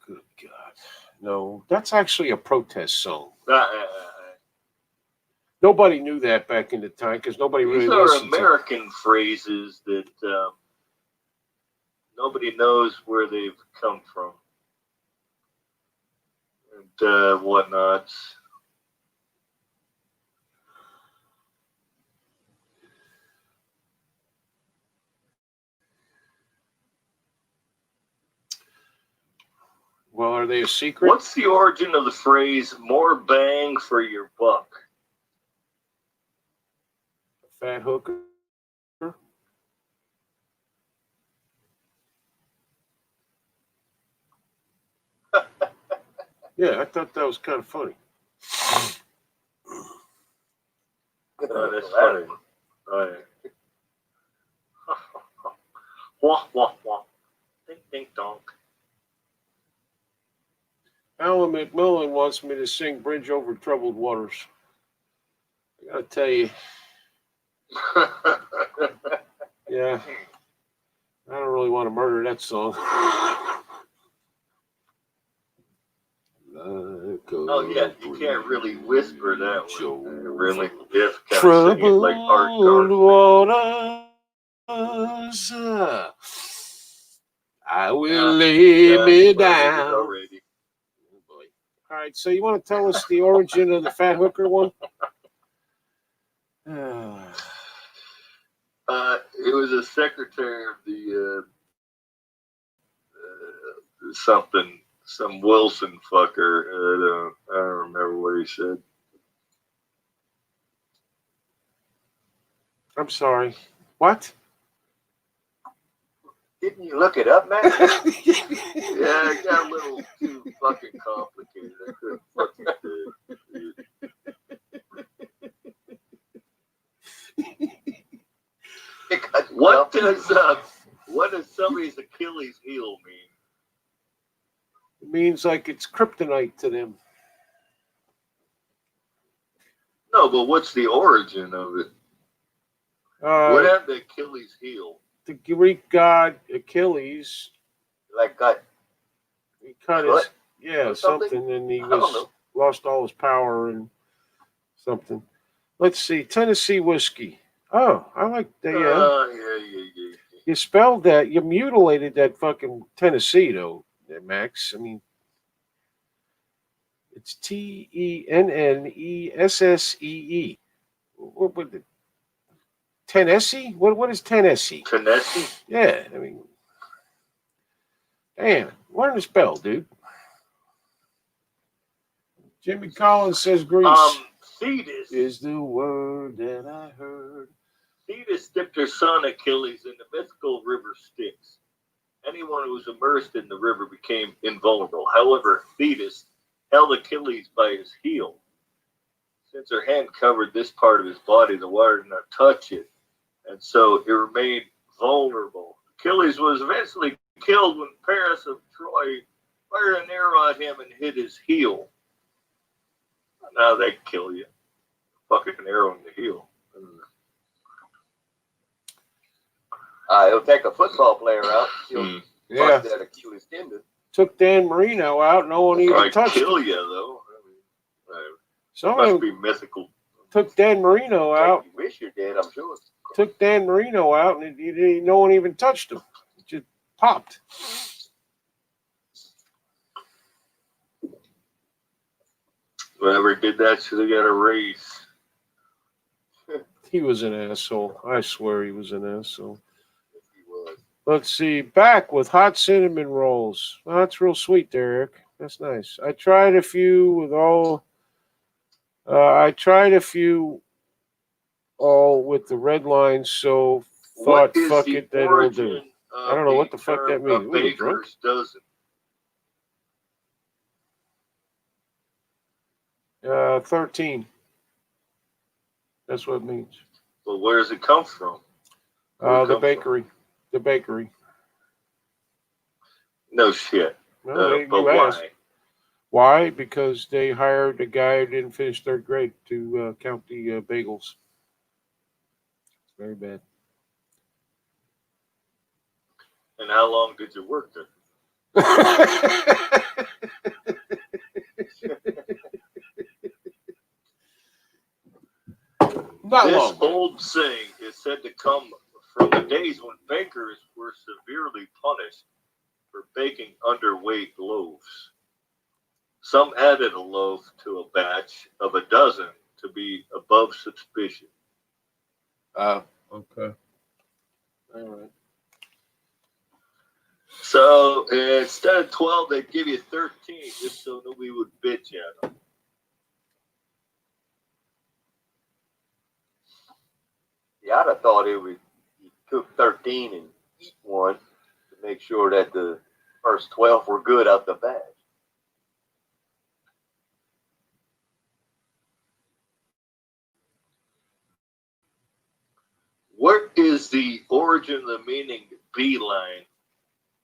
Good God. No, that's actually a protest song. Nobody knew that back in the time because nobody really These are listened American phrases that nobody knows where they've come from and whatnot. Well, are they a secret? What's the origin of the phrase "more bang for your buck"? Fat hooker? Yeah, I thought that was kind of funny. That's funny. Right. Wah, wah, wah. Ding, ding, donk. Alan McMillan wants me to sing Bridge Over Troubled Waters. I gotta tell you, yeah, I don't really want to murder that song. Oh yeah, you can't really whisper that one. Really, you have to kind of Troubled sing it like Art Garfunkel. waters, I will lay me down. Already. All right, so you want to tell us the origin of the fat hooker one? It was a secretary of the some Wilson fucker. I don't remember what he said. I'm sorry. What? Didn't you look it up, man? Yeah, it got a little too fucking complicated. I couldn't fucking do it. What does somebody's Achilles heel mean? It means like it's kryptonite to them. No, but what's the origin of it? What happened to Achilles heel? The Greek god Achilles, Like got he cut What? his something, and he I don't know. lost all his power and something. Let's see, Tennessee whiskey. Oh, I like that. Yeah. You spelled that. You mutilated that fucking Tennessee though, Max. I mean, it's Tennessee. What Tennessee? What is Tennessee? Tennessee? Yeah, I mean, damn, learn to spell, dude. Jimmy Collins says Greece Thetis is the word that I heard. Thetis dipped her son Achilles in the mythical river Styx. Anyone who was immersed in the river became invulnerable. However, Thetis held Achilles by his heel. Since her hand covered this part of his body, the water did not touch it, and so it remained vulnerable. Achilles was eventually killed when Paris of Troy fired an arrow at him and hit his heel. Now they kill you. Fucking arrow in the heel. It'll take a football player out. He'll Yeah, bust that Achilles tendon. took Dan Marino out. No one even I'd touched kill him. you though. Some of Must them be mythical. took Dan Marino out. You wish you're dead, I'm sure. Took Dan Marino out, and no one even touched him. It just popped. Whoever did that should have got a raise. He was an asshole. I swear he was an asshole. He was. Let's see. Back with hot cinnamon rolls. Oh, that's real sweet there, Eric. That's nice. I tried a few with all the red lines, so thought, fuck it, that will do. I don't know what the fuck that means. What, are you drunk? Baker's dozen. 13. That's what it means. But where does it come from? The bakery. The bakery. No shit. Well, But you why? asked. Why? Because they hired a guy who didn't finish third grade to count the bagels. It's very bad. And how long did you work there? Not This long. old saying is said to come from the days when bakers were severely punished for baking underweight loaves. Some added a loaf to a batch of a dozen to be above suspicion. Oh, okay. All right. So instead of 12, they'd give you 13 just so nobody would bitch at them. Yeah, I'd have thought it would you cook 13 and eat one to make sure that the first 12 were good out the batch. What is the origin of the meaning beeline?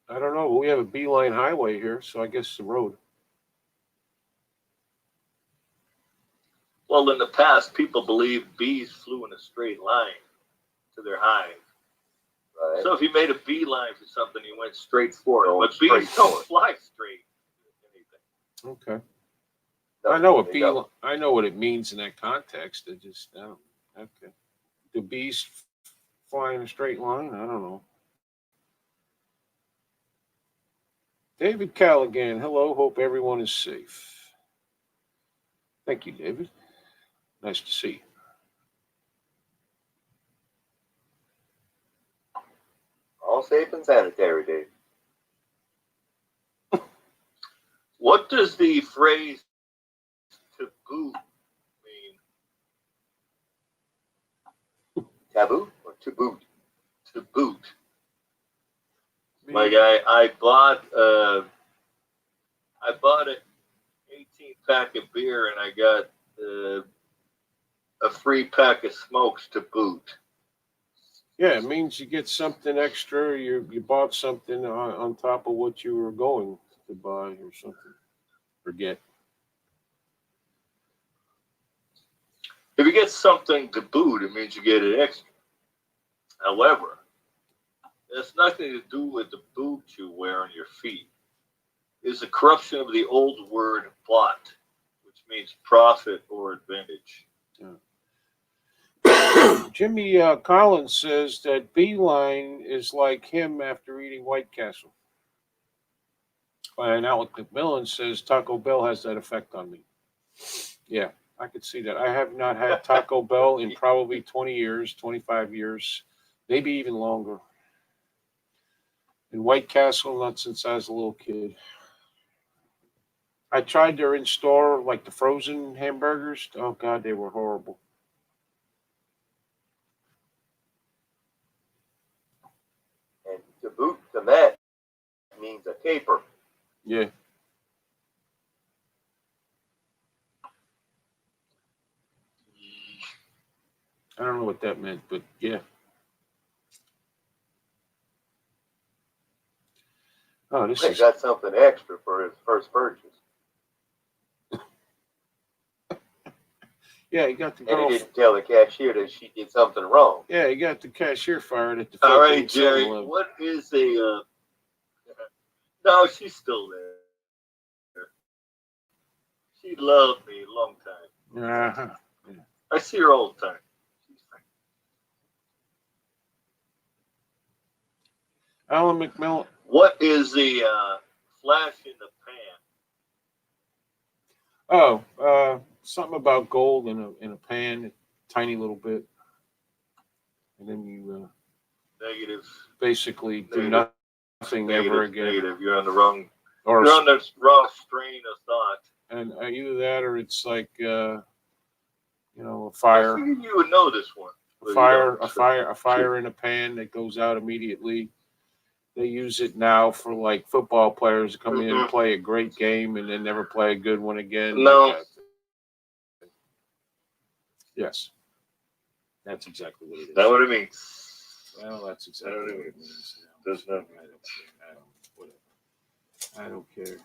I don't know, but we have a beeline highway here, so I guess it's a road. Well, in the past, people believed bees flew in a straight line to their hive. Right? So if you made a beeline for something, you went straight for it. Going But bees straight don't for it. fly straight to anything. Okay. No, I know what they don't. I know what it means in that context. I don't. Okay. Do bees fly in a straight line? I don't know. David Callaghan, hello. Hope everyone is safe. Thank you, David. Nice to see you. All safe and sanitary, Dave. What does the phrase "to boot" mean? Taboo or to boot? To boot. Like I bought an 18-pack of beer and I got a free pack of smokes to boot. Yeah, it means you get something extra. You bought something on top of what you were going to buy or something. Forget. If you get something to boot, it means you get it extra. However, it's nothing to do with the boots you wear on your feet. It's a corruption of the old word "bought," which means profit or advantage. Jimmy Collins says that Beeline is like him after eating White Castle. And Alec McMillan says Taco Bell has that effect on me. Yeah, I could see that. I have not had Taco Bell in probably 20 years, 25 years, maybe even longer. And White Castle, not since I was a little kid. I tried their in store, like the frozen hamburgers. Oh, God, they were horrible. And to boot to that means a caper. Yeah. I don't know what that meant, but yeah. Oh, this He is got something extra for his first purchase. yeah. You got the And girl. he didn't tell the cashier that she did something wrong. Yeah, you got the cashier fired at the. All right, Philippine Jerry. 7-Eleven. What is a? No, she's still there. She loved me a long time. Uh-huh. I see her all the time. Alan McMillan. What is the flash in the pan? Oh, something about gold in a pan, a tiny little bit, and then you Negative. basically do Negative. nothing Negative. ever again. Negative. You're on the wrong. Or You're on the wrong strain of thought. and either that or it's like a I fire, figured you would know this one. but you don't. a fire in a pan that goes out immediately. They use it now for like football players to come in and play a great game and then never play a good one again. No. Like that. Yes, that's exactly what it is. Is that what it means? 'Cause- Well, that's exactly what it means. now. Does not. I don't, whatever. I don't care.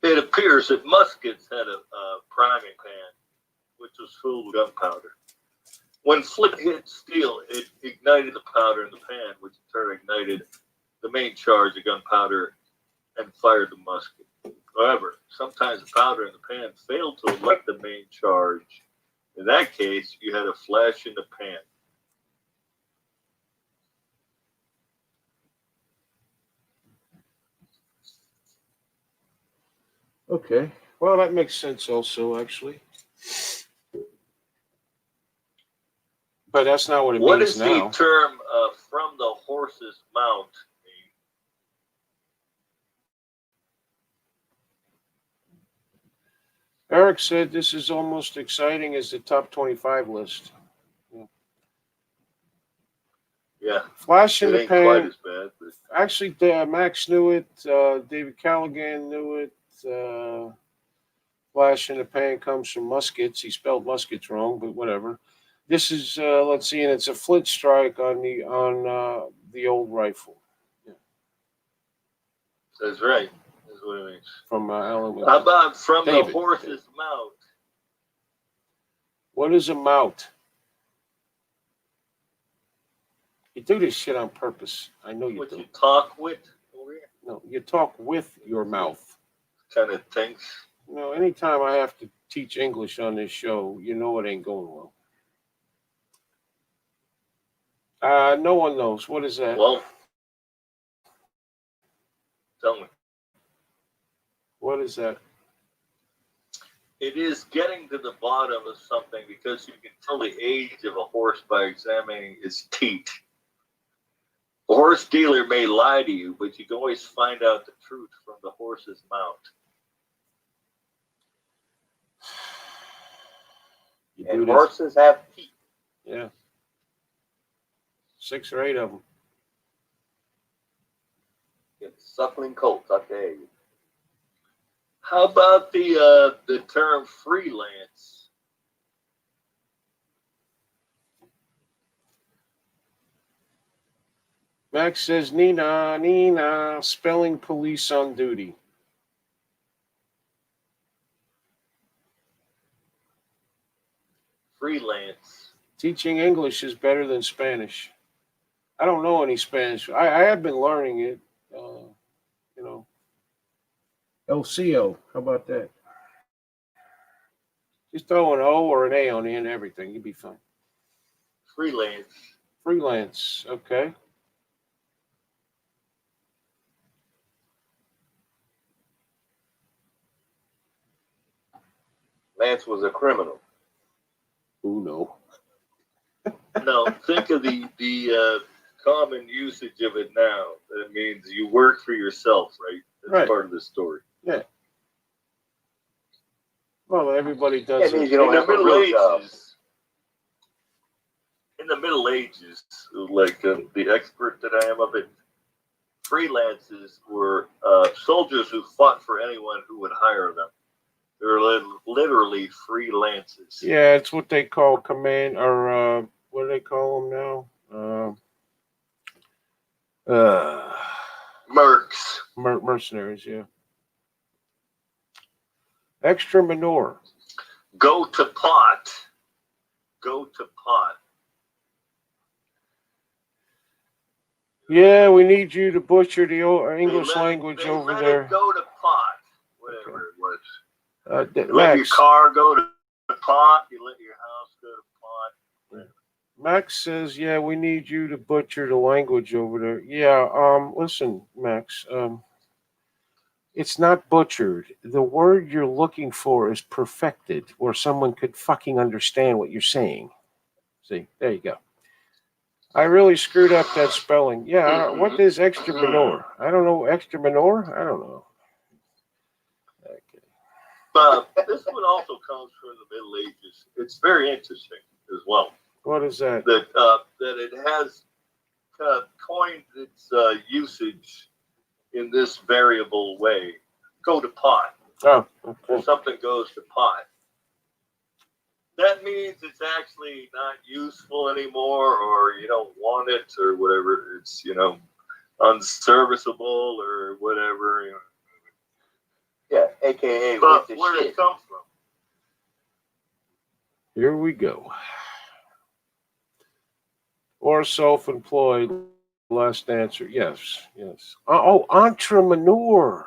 It appears that muskets had a priming pan, which was filled with gunpowder. When flint hit steel, it ignited the powder in the pan, which in turn ignited the main charge of gunpowder and fired the musket. However, sometimes the powder in the pan failed to ignite the main charge. In that case, you had a flash in the pan. Okay. Well, that makes sense also, actually. But that's not what it What means does now. the term "from the horse's mount" mean? Eric said this is almost exciting as the top 25 list. Yeah, Flash in it the ain't quite pan. as bad, but Actually, Max knew it. David Callaghan knew it. Flash in the pan comes from muskets. He spelled muskets wrong, but whatever. This is let's see, and it's a flint strike on the old rifle. that's right. That's what it means. From Alan. How about from David. the horse's mouth? What is a mount? You do this shit on purpose. I know you What do. you talk with over here? No, you talk with your mouth. Kind of things. No, anytime I have to teach English on this show, you know it ain't going well. No one knows. What is that? Well, tell me. What is that? It is getting to the bottom of something because you can tell the age of a horse by examining its teeth. A horse dealer may lie to you, but you can always find out the truth from the horse's mouth. You And do this. horses have teeth. Yeah. 6 or 8 of them. Get suckling colts, I tell you. How about the term freelance? Max says, Nina, spelling police on duty. Freelance. Teaching English is better than Spanish. I don't know any Spanish. I have been learning it. You know. LCO. How about that? Just throw an O or an A on the end of everything. You'd be fine. Freelance. Freelance. Okay. Lance was a criminal. Who no? No, think of the common usage of it now. That means you work for yourself, right? That's Right. part of the story. Yeah. Well, everybody does That means it. you don't In the have a Middle real job. Ages, like the expert that I am of it, freelances were soldiers who fought for anyone who would hire them. They were literally freelances. Yeah, it's what they call command, or what do they call them now? Mercs. Mercenaries. Yeah. Extra manure. Go to pot. Go to pot. Yeah, we need you to butcher the English They let language they over let there. It go to pot. Whatever it was. You let your Max. car go to pot. You let your house go to pot. Max says, "Yeah, we need you to butcher the language over there." Yeah. Listen, Max. It's not butchered. The word you're looking for is perfected, where someone could fucking understand what you're saying. See, there you go. I really screwed up that spelling. Yeah, what is extra manure? I don't know. Extra manure? I don't know. Okay. This one also comes from the Middle Ages. It's very interesting as well. What is that? That it has coined its usage in this variable way. Go to pot. Oh, If okay. something goes to pot. That means it's actually not useful anymore, or you don't want it, or whatever. It's, unserviceable or whatever. You know. Yeah, AKA But with the where did shit. it come from? Here we go. Or self-employed. Last answer. Yes. Yes. Oh, entrepreneur.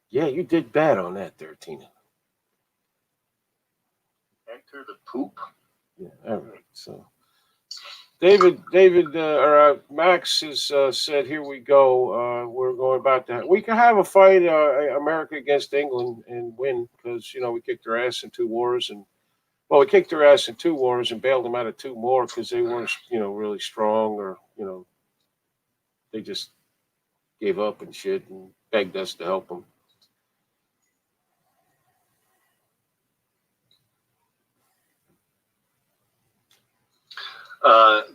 Yeah, you did bad on that there, Tina. Enter the poop. Yeah. All right. So. David, Max has said, "Here we go. We're going about that. We can have a fight, America against England, and win because we kicked their ass in 2 wars, and we kicked their ass in 2 wars and bailed them out of 2 more because they weren't, really strong, or they just gave up and shit and begged us to help them."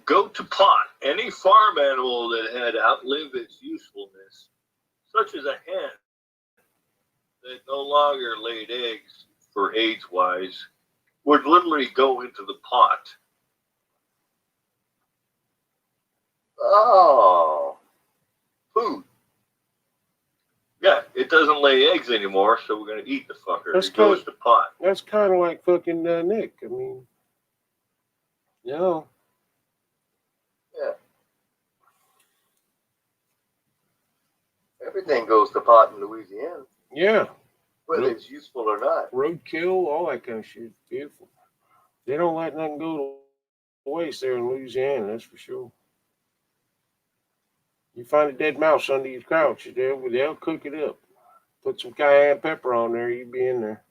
Goat to pot. Any farm animal that had outlived its usefulness, such as a hen that no longer laid eggs for age-wise, would literally go into the pot. Oh, food. Yeah, it doesn't lay eggs anymore, so we're going to eat the fucker. That's It goes good. to pot. That's kind of like fucking Nick. I mean, Yeah. Everything goes to pot in Louisiana, yeah, whether it's useful or not. roadkill, all that kind of shit. Beautiful. They don't let nothing go to waste there in Louisiana, that's for sure. You find a dead mouse under your couch, they'll cook it up. Put some cayenne pepper on there, you'd be in there.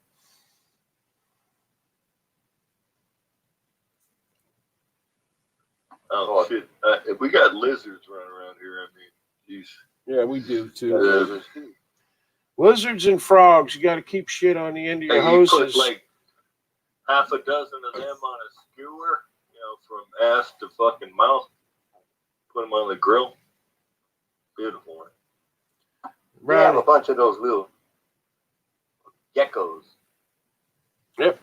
Oh, shit. If we got lizards running around here, I mean, jeez. Yeah, we do Yeah, too. lizards too. Lizards and frogs, you got to keep shit on the end of your Hey, you put hoses. like half a dozen of them on a skewer, from ass to fucking mouth. Put them on the grill. Beautiful one. We have a Right. bunch of those little geckos. Yep.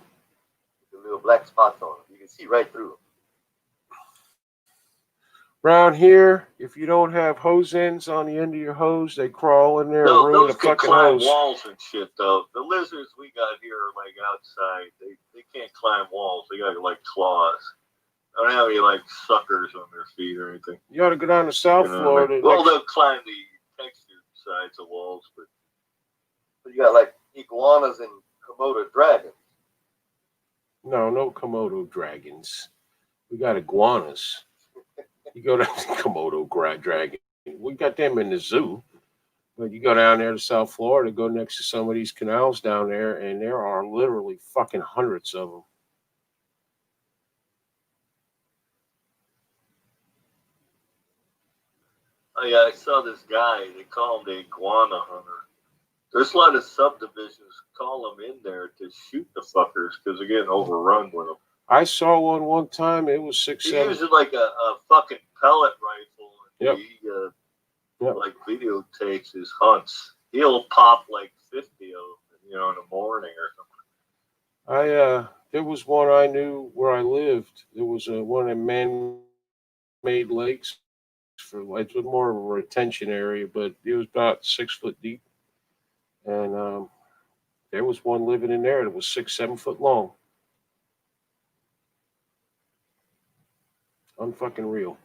With the little black spots on them. You can see right through them. Around here, if you don't have hose ends on the end of your hose, they crawl in there and ruin the Those can fucking climb hose. walls and shit, though. The lizards we got here are like outside. They can't climb walls. They got like claws. They don't have any like suckers on their feet or anything. You ought to go down to South You know what I mean? Florida. Well, they'll climb the textured sides of walls, but So you got like iguanas and Komodo dragons. No Komodo dragons. We got iguanas. You go down to Komodo dragon. We got them in the zoo. But you go down there to South Florida, go next to some of these canals down there, and there are literally fucking hundreds of them. oh yeah, I saw this guy. They call him the iguana hunter. There's a lot of subdivisions call them in there to shoot the fuckers because they're getting overrun with them. I saw one time. It was 6, He 7. uses like a fucking pellet rifle, and Yep. he Yep. like videotapes his hunts. He'll pop like 50 of them, in the morning or something. There was one I knew where I lived. There was one in man-made lakes. It was more of a retention area, but it was about 6 foot deep. And there was one living in there that was 6, 7 foot long. Unfucking real.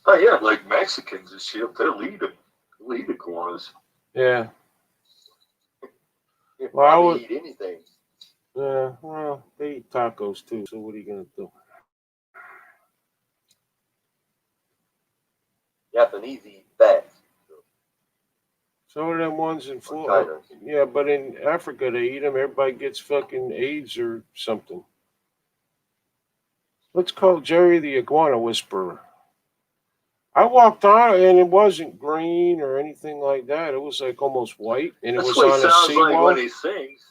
Oh yeah, like Mexicans and shit, they'll eat them. They'll eat iguanas. Yeah. You Well, I probably would- eat anything. Yeah. Well, they eat tacos too. So what are you gonna do? Japanese eat bats. Some of them ones in Florida. China. Yeah, but in Africa they eat them. Everybody gets fucking AIDS or something. Let's call Jerry the iguana whisperer. I walked on and it wasn't green or anything like that. It was like almost white, and it That's was what on he a sounds like seawall. when he sings.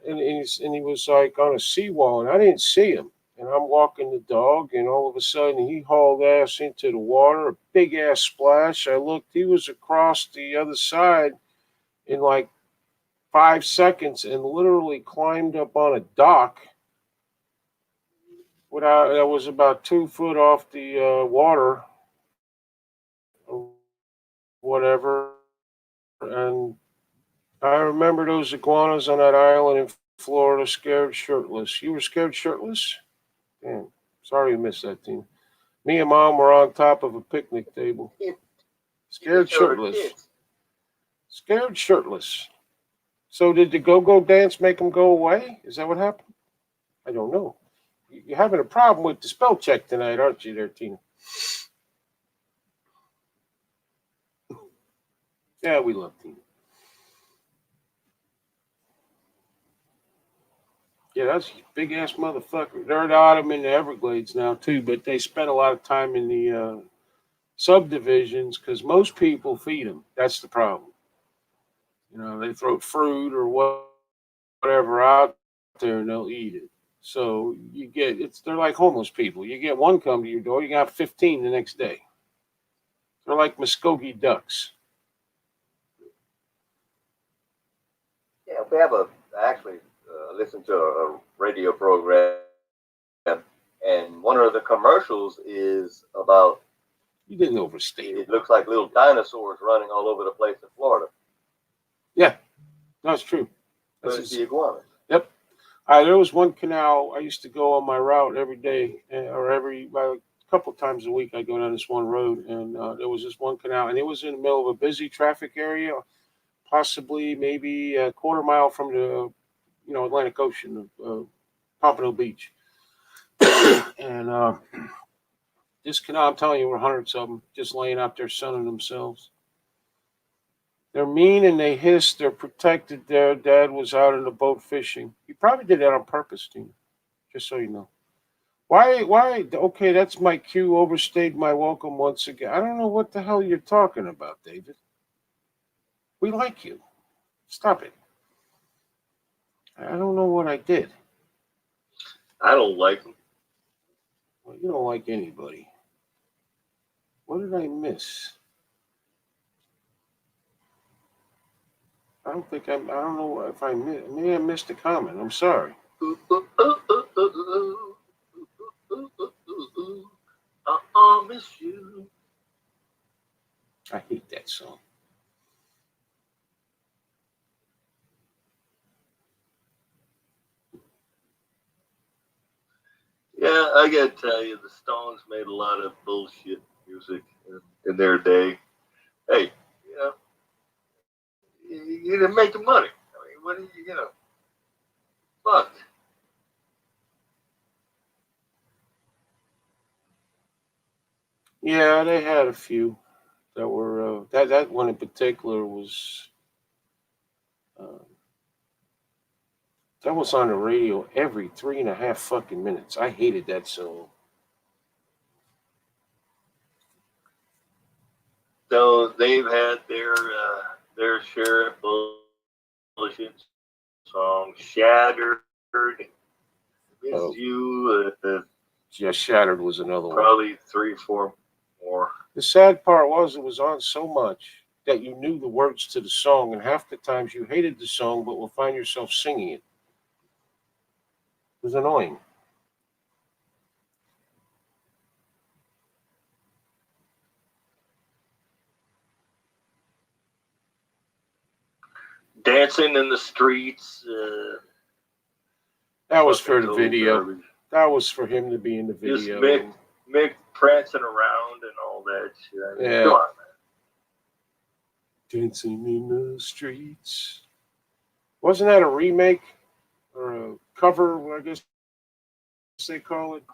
And he was like on a seawall, and I didn't see him. And I'm walking the dog, and all of a sudden he hauled ass into the water, a big ass splash. I looked, he was across the other side in like 5 seconds and literally climbed up on a dock that was about 2 foot off the water, or whatever. And I remember those iguanas on that island in Florida scared shirtless. You were scared shirtless? Damn. Sorry you missed that, team. Me and Mom were on top of a picnic table. Scared shirtless. Scared shirtless. So did the go-go dance make them go away? Is that what happened? I don't know. You're having a problem with the spell check tonight, aren't you there, Tina? Yeah, we love Tina. Yeah, that's a big ass motherfucker. They're out them in the Everglades now too, but they spend a lot of time in the subdivisions because most people feed them. That's the problem. You know, they throw fruit or whatever out there and they'll eat it. So you get they're like homeless people. You get one come to your door, you got 15 the next day. They're like Muskogee ducks. Yeah, we have actually listened to a radio program, and one of the commercials is about. You didn't overstate it. It looks like little dinosaurs running all over the place in Florida. Yeah, that's true. That's the iguanas. Yep. There was one canal I used to go on my route every day, or a couple times a week. I go down this one road, and there was this one canal, and it was in the middle of a busy traffic area, possibly maybe a quarter mile from the, Atlantic Ocean, Pompano Beach. And this canal, I'm telling you, were hundreds of them just laying out there sunning themselves. They're mean and they hiss. They're protected. Their dad was out in the boat fishing. He probably did that on purpose, Tina, just so you know. Why? Okay, that's my cue. Overstayed my welcome once again. I don't know what the hell you're talking about, David. We like you. Stop it. I don't know what I did. I don't like them. Well, you don't like anybody. What did I miss? I don't know if I missed. Maybe I missed a comment. I'm sorry. I miss you. I hate that song. Yeah, I gotta tell you, the Stones made a lot of bullshit music in their day. Hey, you didn't make the money. I mean, what do you, fuck. Yeah, they had a few that were that one in particular was that was on the radio every 3.5 fucking minutes. I hated that song. So they've had their share of bullshit songs. Shattered, Miss Oh. You, Yeah, Shattered was another one. probably 3, 4 more. The sad part was it was on so much that you knew the words to the song, and half the times you hated the song but will find yourself singing it. It was annoying. Dancing in the streets. That was for the fucking video. garbage. That was for him to be in the Just video. Mick prancing around and all that shit. I mean, Yeah. Come on, man. Dancing in the streets. Wasn't that a remake or a cover? I guess they call it.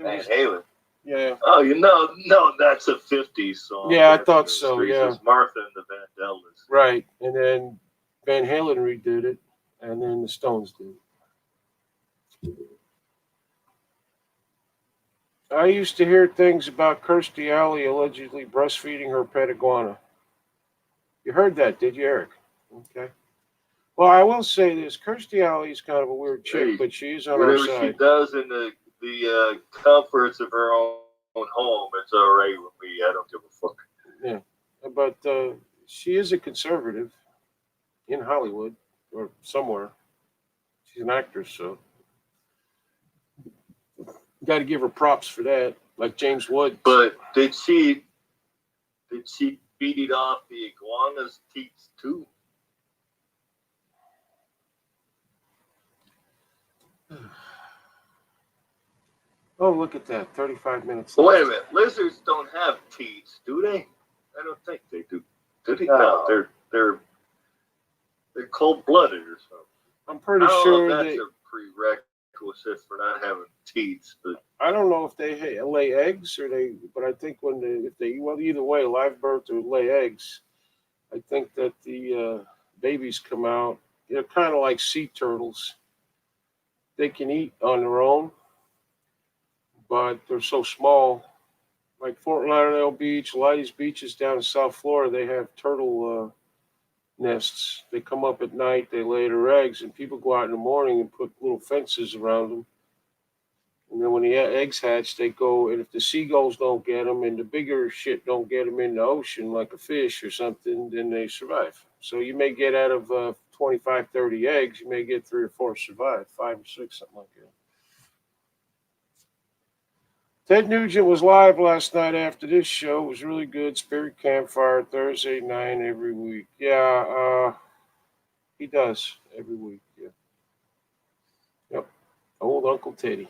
Van Halen. Yeah. Oh, no, that's a 50s song. Yeah, I Dancing thought in the so, Streets. yeah. It's Martha and the Vandellas. Right. And then Van Halen redid it, and then the Stones did it. I used to hear things about Kirstie Alley allegedly breastfeeding her pet iguana. You heard that, did you, Eric? Okay. Well, I will say this: Kirstie Alley is kind of a weird chick, Hey, but she is on our Whatever she side. does in the comforts of her own home, it's all right with me. I don't give a fuck. Yeah, but she is a conservative in Hollywood or somewhere. She's an actress, so Got to give her props for that, like James Wood. But did she beat it off the iguana's teats too? Oh, look at that! 35 minutes. So wait a left. minute, lizards don't have teats, do they? I don't think they do. Do they? No. No, they're cold-blooded or something. I'm I pretty don't sure know if that's they. a prerequisite for not having teats, but I don't know if they lay eggs or they, but I think if they, well, either way, live birth or lay eggs, I think that the babies come out. They're kind of like sea turtles. They can eat on their own, but they're so small. Like Fort Lauderdale Beach, a lot of these beaches down in South Florida, they have turtle nests. They come up at night, they lay their eggs, and people go out in the morning and put little fences around them. And then when the eggs hatch, they go, and if the seagulls don't get them and the bigger shit don't get them in the ocean, like a fish or something, then they survive. So you may get out of 25, 30 eggs, you may get 3 or 4 survive, 5 or 6, something like that. Ted Nugent was live last night after this show. It was really good. Spirit Campfire, Thursday night every week. Yeah, he does every week. Yeah. Yep. Old Uncle Teddy.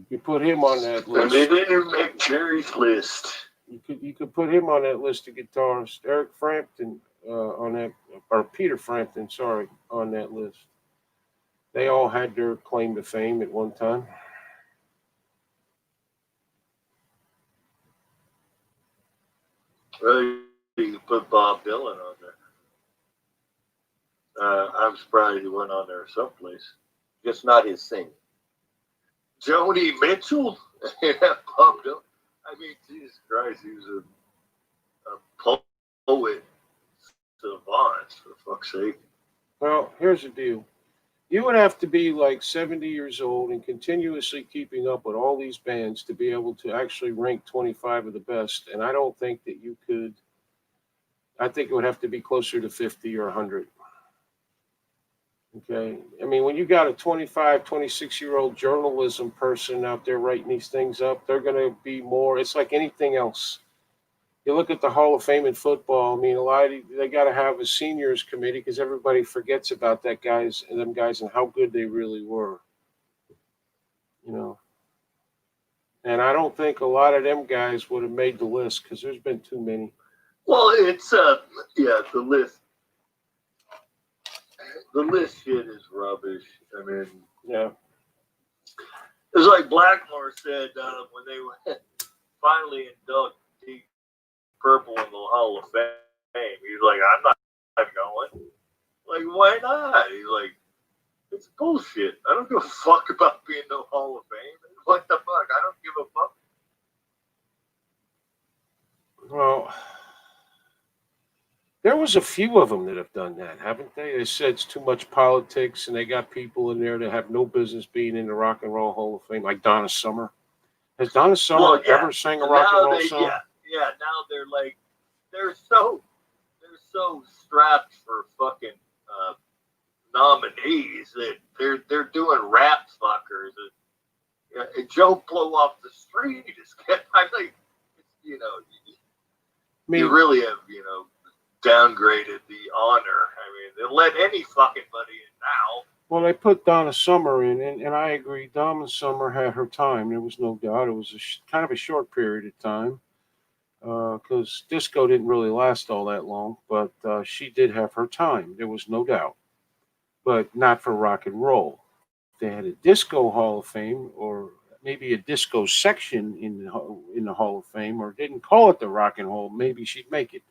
You put him on that and they list. didn't make Jerry's list. You could put him on that list of guitarists. Eric Frampton on that, or Peter Frampton, sorry, on that list. They all had their claim to fame at one time. Well, you can put Bob Dylan on there. I'm surprised he went on there someplace. Just not his singing. Joni Mitchell? Yeah, Bob Dylan. I mean, Jesus Christ, he was a poet savant, for fuck's sake. Well, here's the deal. You would have to be like 70 years old and continuously keeping up with all these bands to be able to actually rank 25 of the best. And I don't think that you could. I think it would have to be closer to 50 or 100. Okay. I mean, when you got a 25, 26-year-old journalism person out there writing these things up, they're going to be more. It's like anything else. You look at the Hall of Fame in football. I mean, they got to have a seniors committee because everybody forgets about them guys and how good they really were. You know, and I don't think a lot of them guys would have made the list because there's been too many. Well, it's yeah, the list. The list shit is rubbish. I mean, Yeah. it's like Blackmore said when they finally induct Deep Purple in the Hall of Fame. He's like, I'm not going. Like, why not? He's like, it's bullshit. I don't give a fuck about being in the Hall of Fame. What the fuck? I don't give a fuck. Well, there was a few of them that have done that, haven't they? They said it's too much politics, and they got people in there that have no business being in the Rock and Roll Hall of Fame, like Donna Summer. Has Donna Summer ever sang a rock and roll song? Yeah. Now they're like, they're so strapped for fucking nominees that they're doing rap fuckers. And Joe Blow off the street is I think you really have downgraded the honor. I mean, they let any fucking buddy in now. Well, they put Donna Summer in, and I agree. Donna Summer had her time. There was no doubt. It was kind of a short period of time because disco didn't really last all that long, but she did have her time. There was no doubt, but not for rock and roll. They had a disco Hall of Fame, or maybe a disco section in the Hall of Fame, or didn't call it the Rock and Roll. Maybe she'd make it.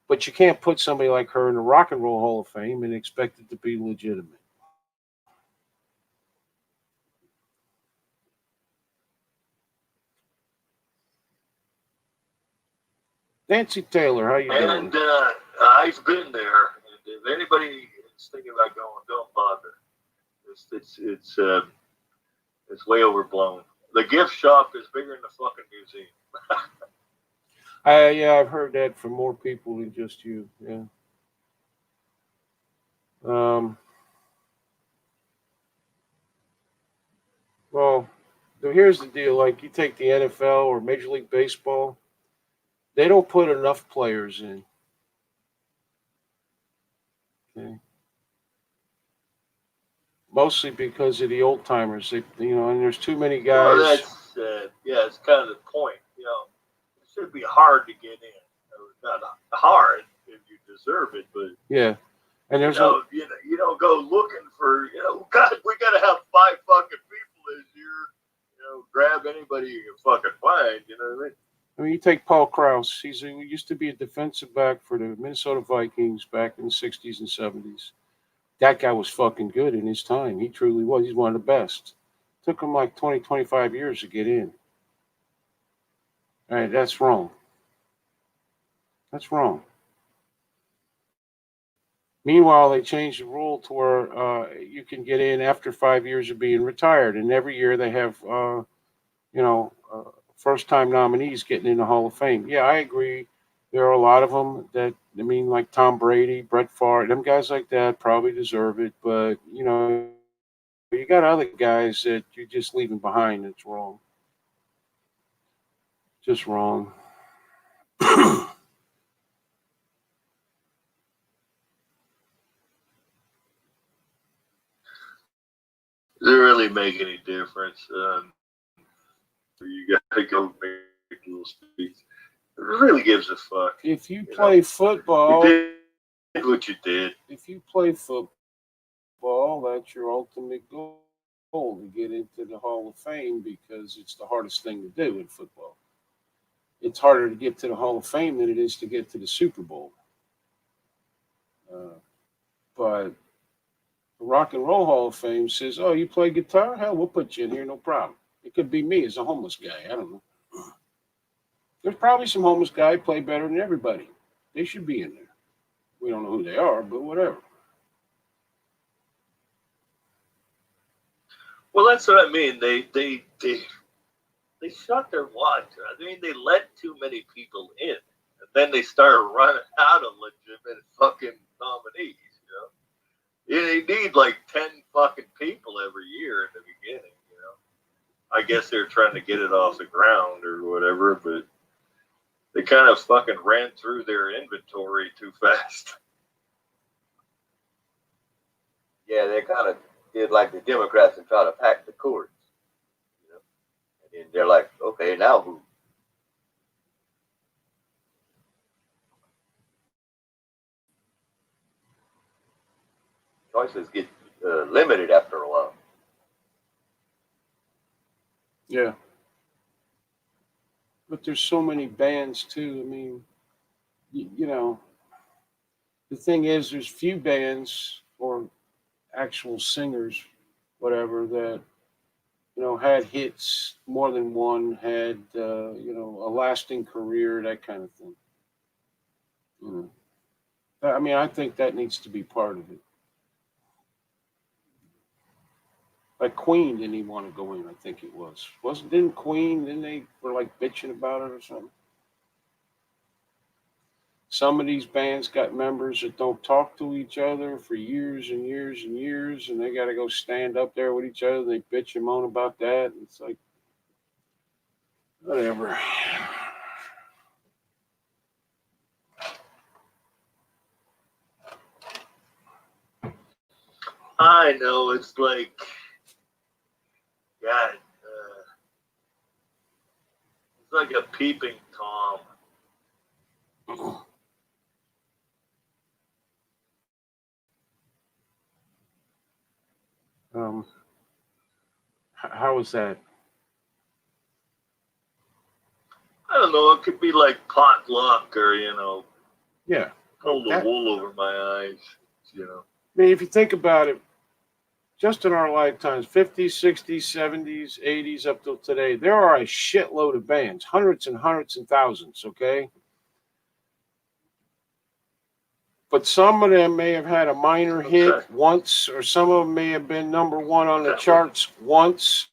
But you can't put somebody like her in the Rock and Roll Hall of Fame and expect it to be legitimate. Nancy Taylor, how you doing? And I've been there. And if anybody is thinking about going, don't bother. It's way overblown. The gift shop is bigger than the fucking museum. Yeah, I've heard that from more people than just you. Yeah. Well, here's the deal. Like you take the NFL or Major League Baseball, they don't put enough players in. Okay. Mostly because of the old timers. And there's too many Well, guys. that's yeah, it's kind of the point. It should be hard to get in. Not hard if you deserve it, but Yeah, and there's you don't go looking for God. We got to have 5 fucking people this year. Grab anybody you can fucking find. You know what I mean? I mean, you take Paul Krause. He used to be a defensive back for the Minnesota Vikings back in the '60s and '70s. That guy was fucking good in his time. He truly was. He's one of the best. Took him like 20, 25 years to get in. All right, that's wrong. That's wrong. Meanwhile, they changed the rule to where you can get in after 5 years of being retired, and every year they have, first-time nominees getting in the Hall of Fame. Yeah, I agree. There are a lot of them that, like Tom Brady, Brett Favre, them guys like that probably deserve it, but you got other guys that you're just leaving behind. It's wrong. Just wrong. Does it really make any difference? You got to go make a little speech. It really gives a fuck. If you play football, You did what you did. if you play football, that's your ultimate goal to get into the Hall of Fame because it's the hardest thing to do in football. It's harder to get to the Hall of Fame than it is to get to the Super Bowl. But the Rock and Roll Hall of Fame says, "Oh, you play guitar? Hell, we'll put you in here, no problem." It could be me as a homeless guy. I don't know. There's probably some homeless guy play better than everybody. They should be in there. We don't know who they are, but whatever. Well, that's what I mean. They shut their watch. I mean, they let too many people in, and then they started running out of legitimate fucking nominees. You need like 10 fucking people every year in the beginning. I guess they're trying to get it off the ground or whatever, but they kind of fucking ran through their inventory too fast. Yeah, they kind of did like the Democrats and try to pack the courts. And then they're like, okay, now who? Choices get limited after a while. Yeah. But there's so many bands too. I mean, the thing is, there's few bands or actual singers, whatever, that had hits, more than one, had a lasting career, that kind of thing. I mean, I think that needs to be part of it. Like Queen didn't even want to go in. I think it didn't Queen? Then they were like bitching about it or something. Some of these bands got members that don't talk to each other for years and years and years, and they got to go stand up there with each other. They bitch and moan about that. And it's like, whatever. I know, it's like, God, it's like a peeping Tom. How is that? I don't know, it could be like potluck or, Yeah. pull the wool over my eyes, I mean, if you think about it, just in our lifetimes, 50s, 60s, 70s, 80s, up till today, there are a shitload of bands, hundreds and hundreds and thousands, okay? But some of them may have had a minor hit once, or some of them may have been number one on the charts once.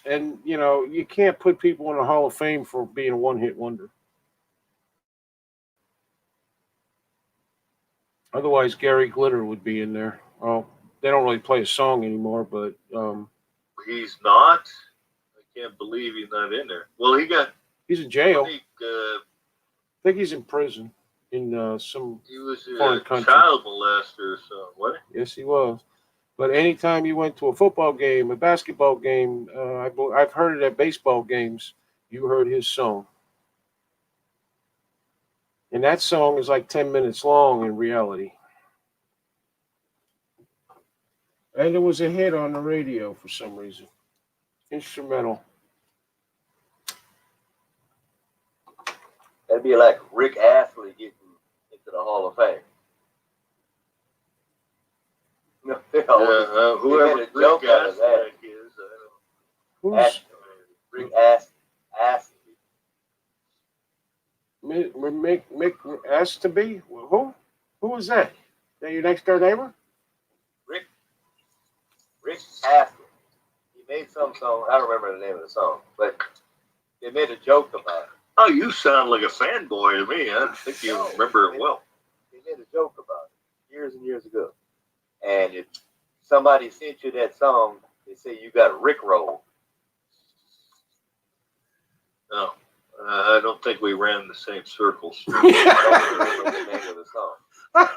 And, you can't put people in the Hall of Fame for being a one-hit wonder. Otherwise, Gary Glitter would be in there. Well, they don't really play a song anymore, but He's not? Can't believe he's not in there. Well, he got. He's in jail. I think he's in prison in some. he was Foreign a country. child molester or something, wasn't Yes, he was. But anytime you went to a football game, a basketball game, I've heard it at baseball games. You heard his song, and that song is like 10 minutes long in reality. And it was a hit on the radio for some reason. Instrumental. That'd be like Rick Astley getting into the Hall of Fame. No, he? Whoever made a joke Rick out of that. Astley is, Who's Astley. Rick Astley. Mick asked to be? Who? Who was that? That your next door neighbor? Rick Astley. He made some song. I don't remember the name of the song, but they made a joke about it. Oh, you sound like a fanboy to me. I think you remember it well. They made a joke about it years and years ago. And if somebody sent you that song, they say you got Rick rolled. No, I don't think we ran the same circles. I don't remember the name of the song.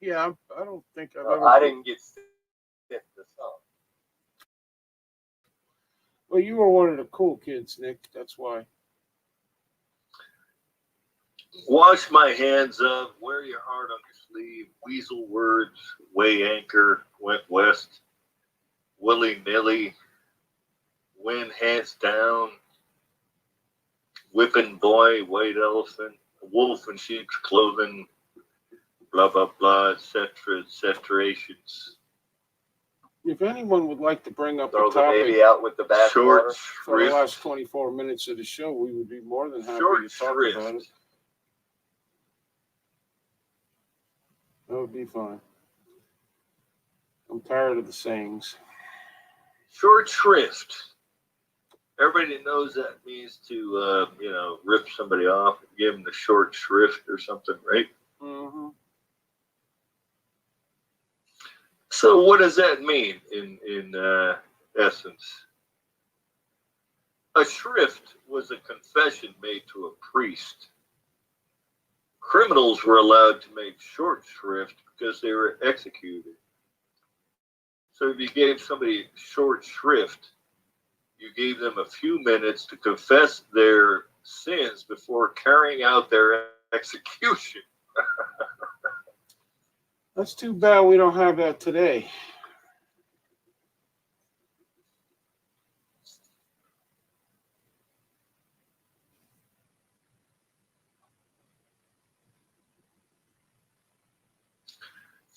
Yeah, I don't think I've No, ever. I didn't get sent the song. Well, you were one of the cool kids, Nick. That's why. Wash my hands up, wear your heart on your sleeve, weasel words, weigh anchor, went west, willy-nilly, wind hands down, whipping boy, white elephant, wolf in sheep's clothing, blah, blah, blah, etc., etceterations. If anyone would like to bring up Throw a the baby topic out with the bathwater. Short for the last shrift, 24 minutes of the show, we would be more than happy Short to talk shrift. about it. That would be fine. I'm tired of the sayings. short shrift. Everybody knows that means to, rip somebody off and give them the short shrift or something, right? Mm-hmm. So what does that mean in essence? A shrift was a confession made to a priest. Criminals were allowed to make short shrift because they were executed. So if you gave somebody short shrift, you gave them a few minutes to confess their sins before carrying out their execution. That's too bad we don't have that today.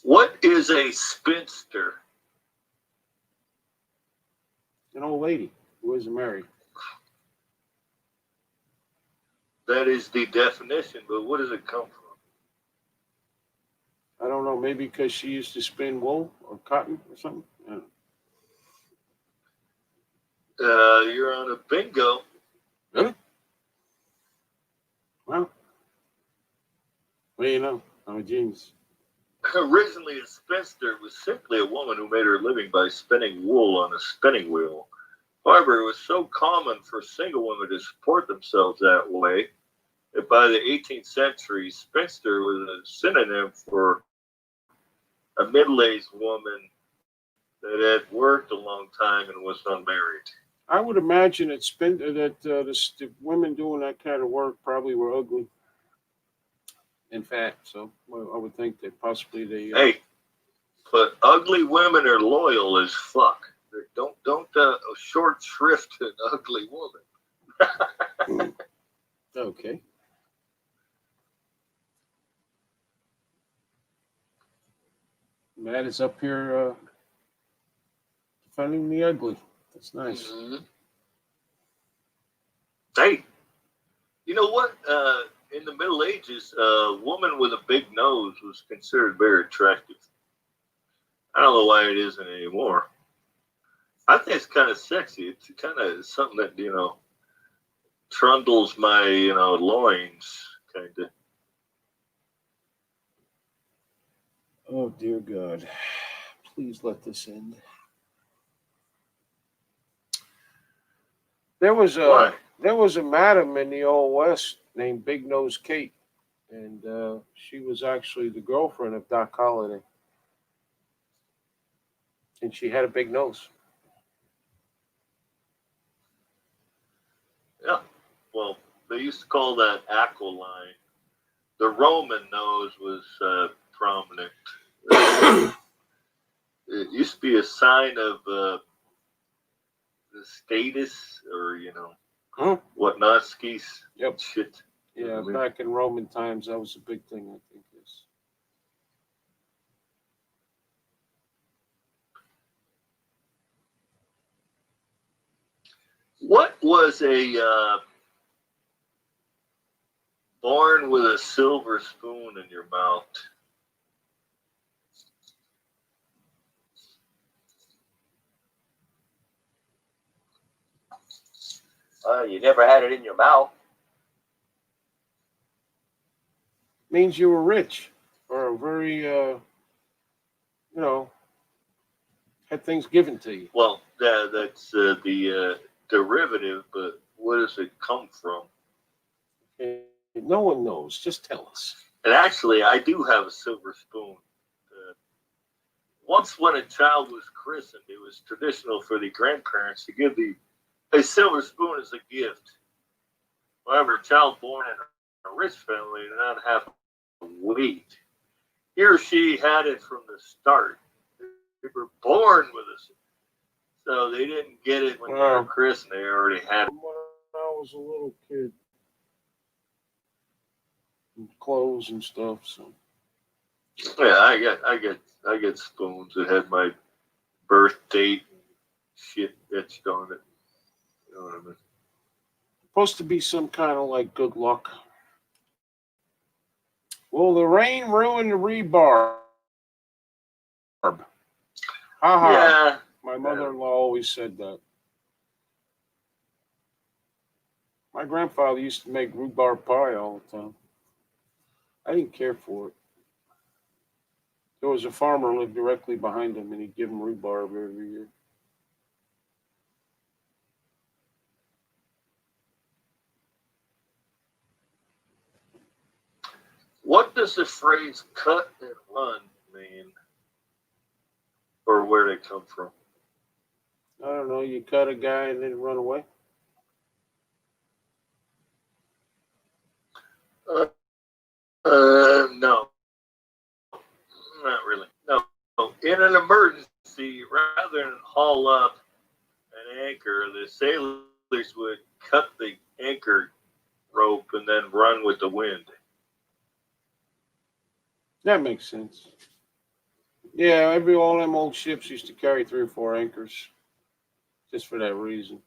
What is a spinster? An old lady who isn't married. That is the definition, but what does it come from? I don't know, maybe because she used to spin wool or cotton or something. I don't know. You're on a bingo. Really? Well, you know, I'm a genius. Originally, a spinster was simply a woman who made her living by spinning wool on a spinning wheel. However, it was so common for single women to support themselves that way that by the 18th century, spinster was a synonym for a middle-aged woman that had worked a long time and was unmarried. I would imagine that the women doing that kind of work probably were ugly and fat. So I would think that possibly they. Hey, but ugly women are loyal as fuck. Don't short shrift an ugly woman. Okay. Matt is up here defending the ugly. That's nice. Mm-hmm. Hey, you know what? In the Middle Ages, a woman with a big nose was considered very attractive. I don't know why it isn't anymore. I think it's kind of sexy. It's kind of something that, trundles my, loins, kind of. Oh, dear God. Please let this end. There was Why? a madam in the Old West named Big Nose Kate, and she was actually the girlfriend of Doc Holliday, and she had a big nose. Yeah. Well, they used to call that aquiline. The Roman nose was prominent. It used to be a sign of the status, or Huh? whatnot, skis. Yep. Shit. Yeah, back in Roman times, that was a big thing. I think yes. What was a born with a silver spoon in your mouth? You never had it in your mouth. Means you were rich or very, had things given to you. Well, that's the derivative, but where does it come from? And no one knows. Just tell us. And actually, I do have a silver spoon. Once, when a child was christened, it was traditional for the grandparents to give a silver spoon as a gift. However, a child born in a rich family did not have to wait. He or she had it from the start. They were born with it. So they didn't get it when they were christened. They already had it. When I was a little kid, and clothes and stuff. So Yeah, I get spoons that had my birth date and shit etched on it. You know what I mean? supposed to be some kind of like good luck. Will the rain ruin the rebarb? Ha ha. Yeah. My mother-in-law always said that. My grandfather used to make rhubarb pie all the time. I didn't care for it. There was a farmer lived directly behind him, and he'd give him rhubarb every year. What does the phrase cut and run mean? Or where did it come from? I don't know. You cut a guy and then run away. No, not really. No. In an emergency, rather than haul up an anchor, the sailors would cut the anchor rope and then run with the wind. That makes sense. Yeah, all them old ships used to carry 3 or 4 anchors, just for that reason.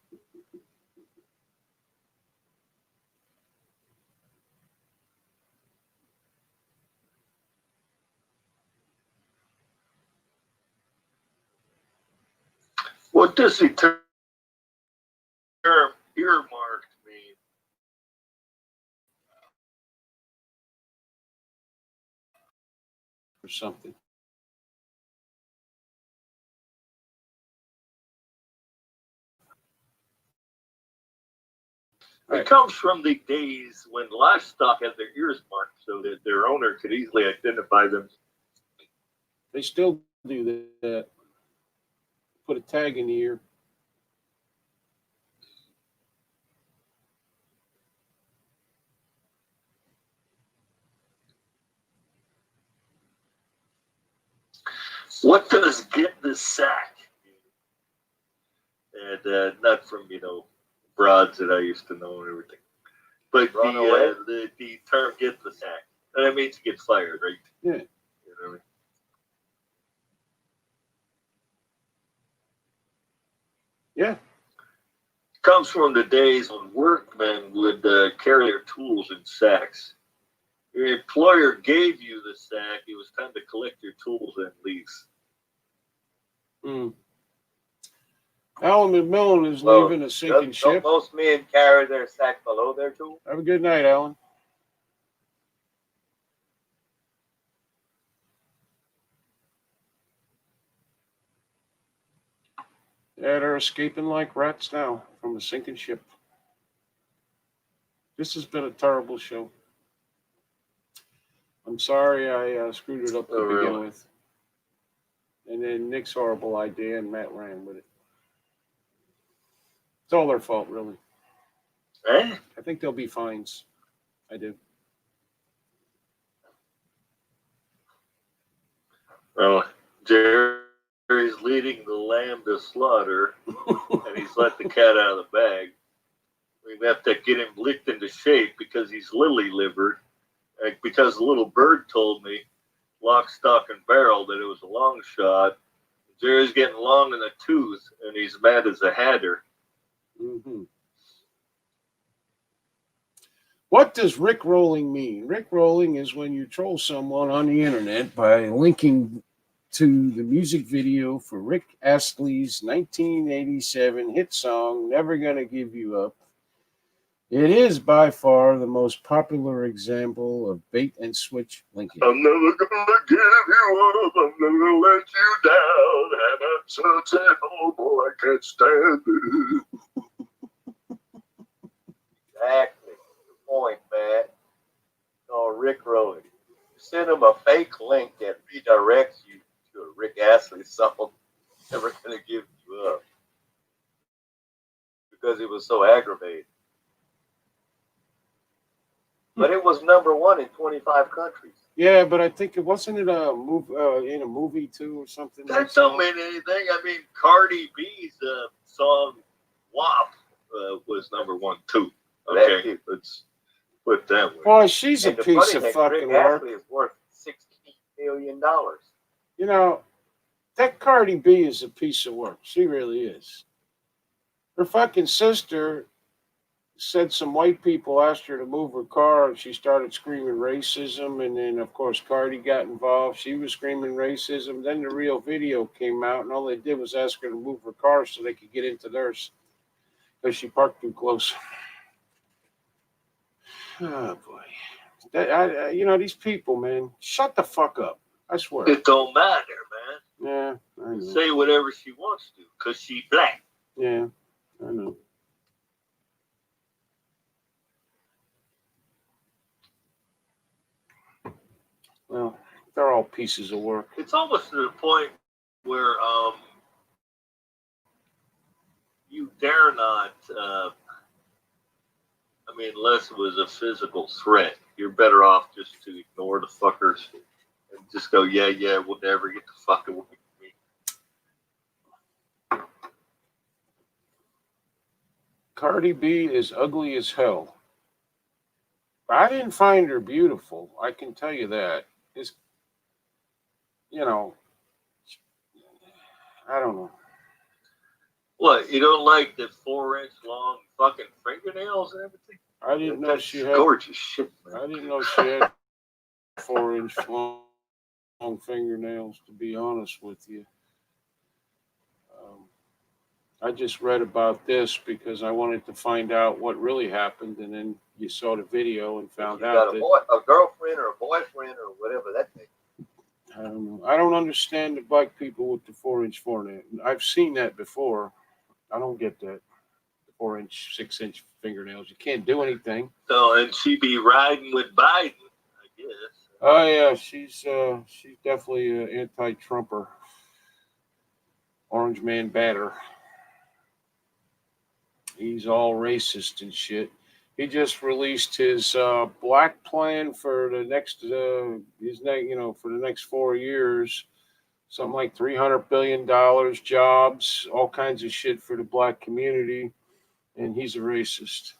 What does the term earmarked mean? Or something. It comes from the days when livestock had their ears marked so that their owner could easily identify them. They still do that. Put a tag in the ear. What does get the sack mean? And not from, broads that I used to know and everything. But the term get the sack. And that means get fired, right? Yeah. You know what I mean? Yeah. Comes from the days when workmen would carry their tools in sacks. Your employer gave you the sack. It was time to collect your tools and leave. Alan McMillan is leaving a sinking ship. Don't most men carry their sack below their tool? Have a good night, Alan. Yeah, they're escaping like rats now from a sinking ship. This has been a terrible show. I'm sorry I screwed it up to Oh, begin really? with. And then Nick's horrible idea, and Matt ran with it. It's all their fault, really. Eh? I think there'll be fines. I do. Well, Jerry's leading the lamb to slaughter, and he's let the cat out of the bag. We have to get him licked into shape because he's lily-livered. Because the little bird told me, lock, stock, and barrel, that it was a long shot. Jerry's getting long in the tooth, and he's mad as a hatter. Mm-hmm. What does Rick rolling mean? Rick rolling is when you troll someone on the internet by linking to the music video for Rick Astley's 1987 hit song, Never Gonna Give You Up. It is by far the most popular example of bait and switch linking. I'm never gonna give you up. I'm never gonna let you down. And I'm such a hobo, I can't stand it. Exactly. Good point, man. No, Rick rolling. You send him a fake link that redirects you to a Rick Astley song. Never gonna give you up because it was so aggravating. But it was #1 in 25 countries. Yeah, but I think it wasn't it a movie in a movie too or something. That don't mean anything. I mean, Cardi B's song "WAP" was #1 too. Okay, let's put it that way. Boy, she's a And the piece funny of thing, fucking Rick work. Astley is worth $16 million. You know, that Cardi B is a piece of work. She really is. Her fucking sister said some white people asked her to move her car and she started screaming racism. And then, of course, Cardi got involved. She was screaming racism. Then the real video came out and all they did was ask her to move her car so they could get into theirs because she parked too close. Oh, boy. You know, these people, man, shut the fuck up. I swear. It don't matter, man. Yeah, I know. Say whatever she wants to, cause she black. Yeah, I know. Well, they're all pieces of work. It's almost to the point where you dare not. I mean, unless it was a physical threat, you're better off just to ignore the fuckers and just go, yeah, we'll never get the fuck away from me. Cardi B is ugly as hell. I didn't find her beautiful. I can tell you that. It's, you know, I don't know. What, you don't like the 4-inch long fucking fingernails and everything? I didn't know That's she had. gorgeous shit, man. I didn't know she had 4-inch long fingernails. To be honest with you, I just read about this because I wanted to find out what really happened, and then you saw the video and found You out got that a girlfriend or a boyfriend or whatever that thing. I don't know. I don't understand the black people with the 4-inch forenail. I've seen that before. I don't get that. The 4-inch, 6-inch fingernails. You can't do anything. So, and she be riding with Biden, I guess. Oh yeah, she's definitely an anti-Trumper, orange man batter. He's all racist and shit. He just released his black plan for the next for the next 4 years, something like $300 billion, jobs, all kinds of shit for the black community, and he's a racist.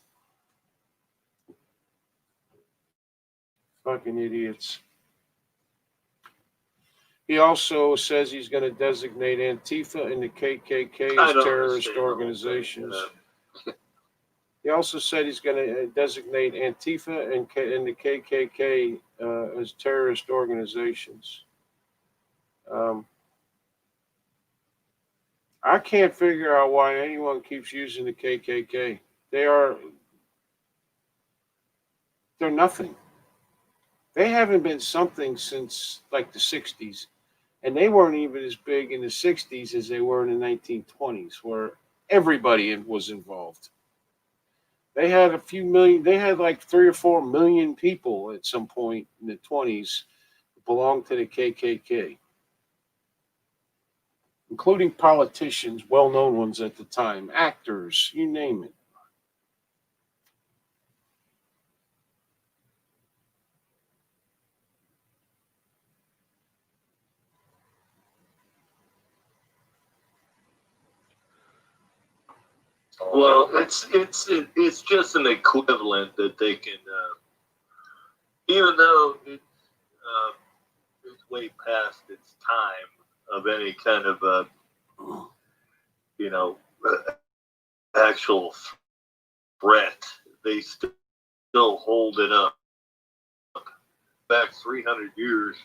Fucking idiots. He also says he's going to designate Antifa and the KKK I as don't terrorist understand the whole organizations. thing, He also said he's going to designate Antifa and the KKK as terrorist organizations. I can't figure out why anyone keeps using the KKK. They're nothing. They haven't been something since like the 60s. And they weren't even as big in the 60s as they were in the 1920s, where everybody was involved. They had a few million, they had like 3 or 4 million people at some point in the 20s who belonged to the KKK, including politicians, well known ones at the time, actors, you name it. Well, it's just an equivalent that they can, even though it's way past its time of any kind of you know actual threat, they still hold it up back 300 years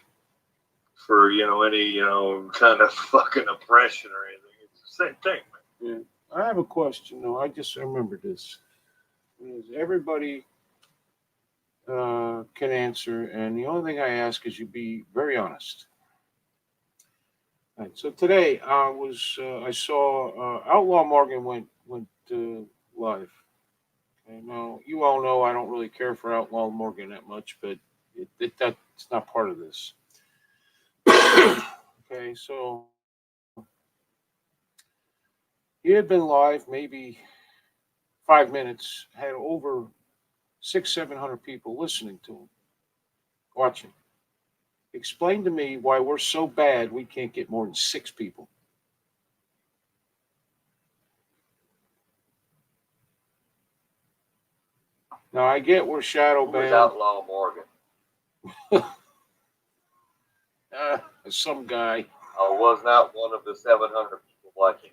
for any kind of fucking oppression or anything. It's the same thing. Yeah. I have a question though. I just remembered this. Everybody can answer, and the only thing I ask is you be very honest. All right, so today I saw Outlaw Morgan went live. Okay, now you all know I don't really care for Outlaw Morgan that much, but that's not part of this. Okay, so he had been live maybe 5 minutes, had over 600-700 people listening to him, watching. Explain to me why we're so bad we can't get more than 6 people. Now I get we're shadow Who was banned. Outlaw Morgan? Some guy. I was not one of the 700 people watching.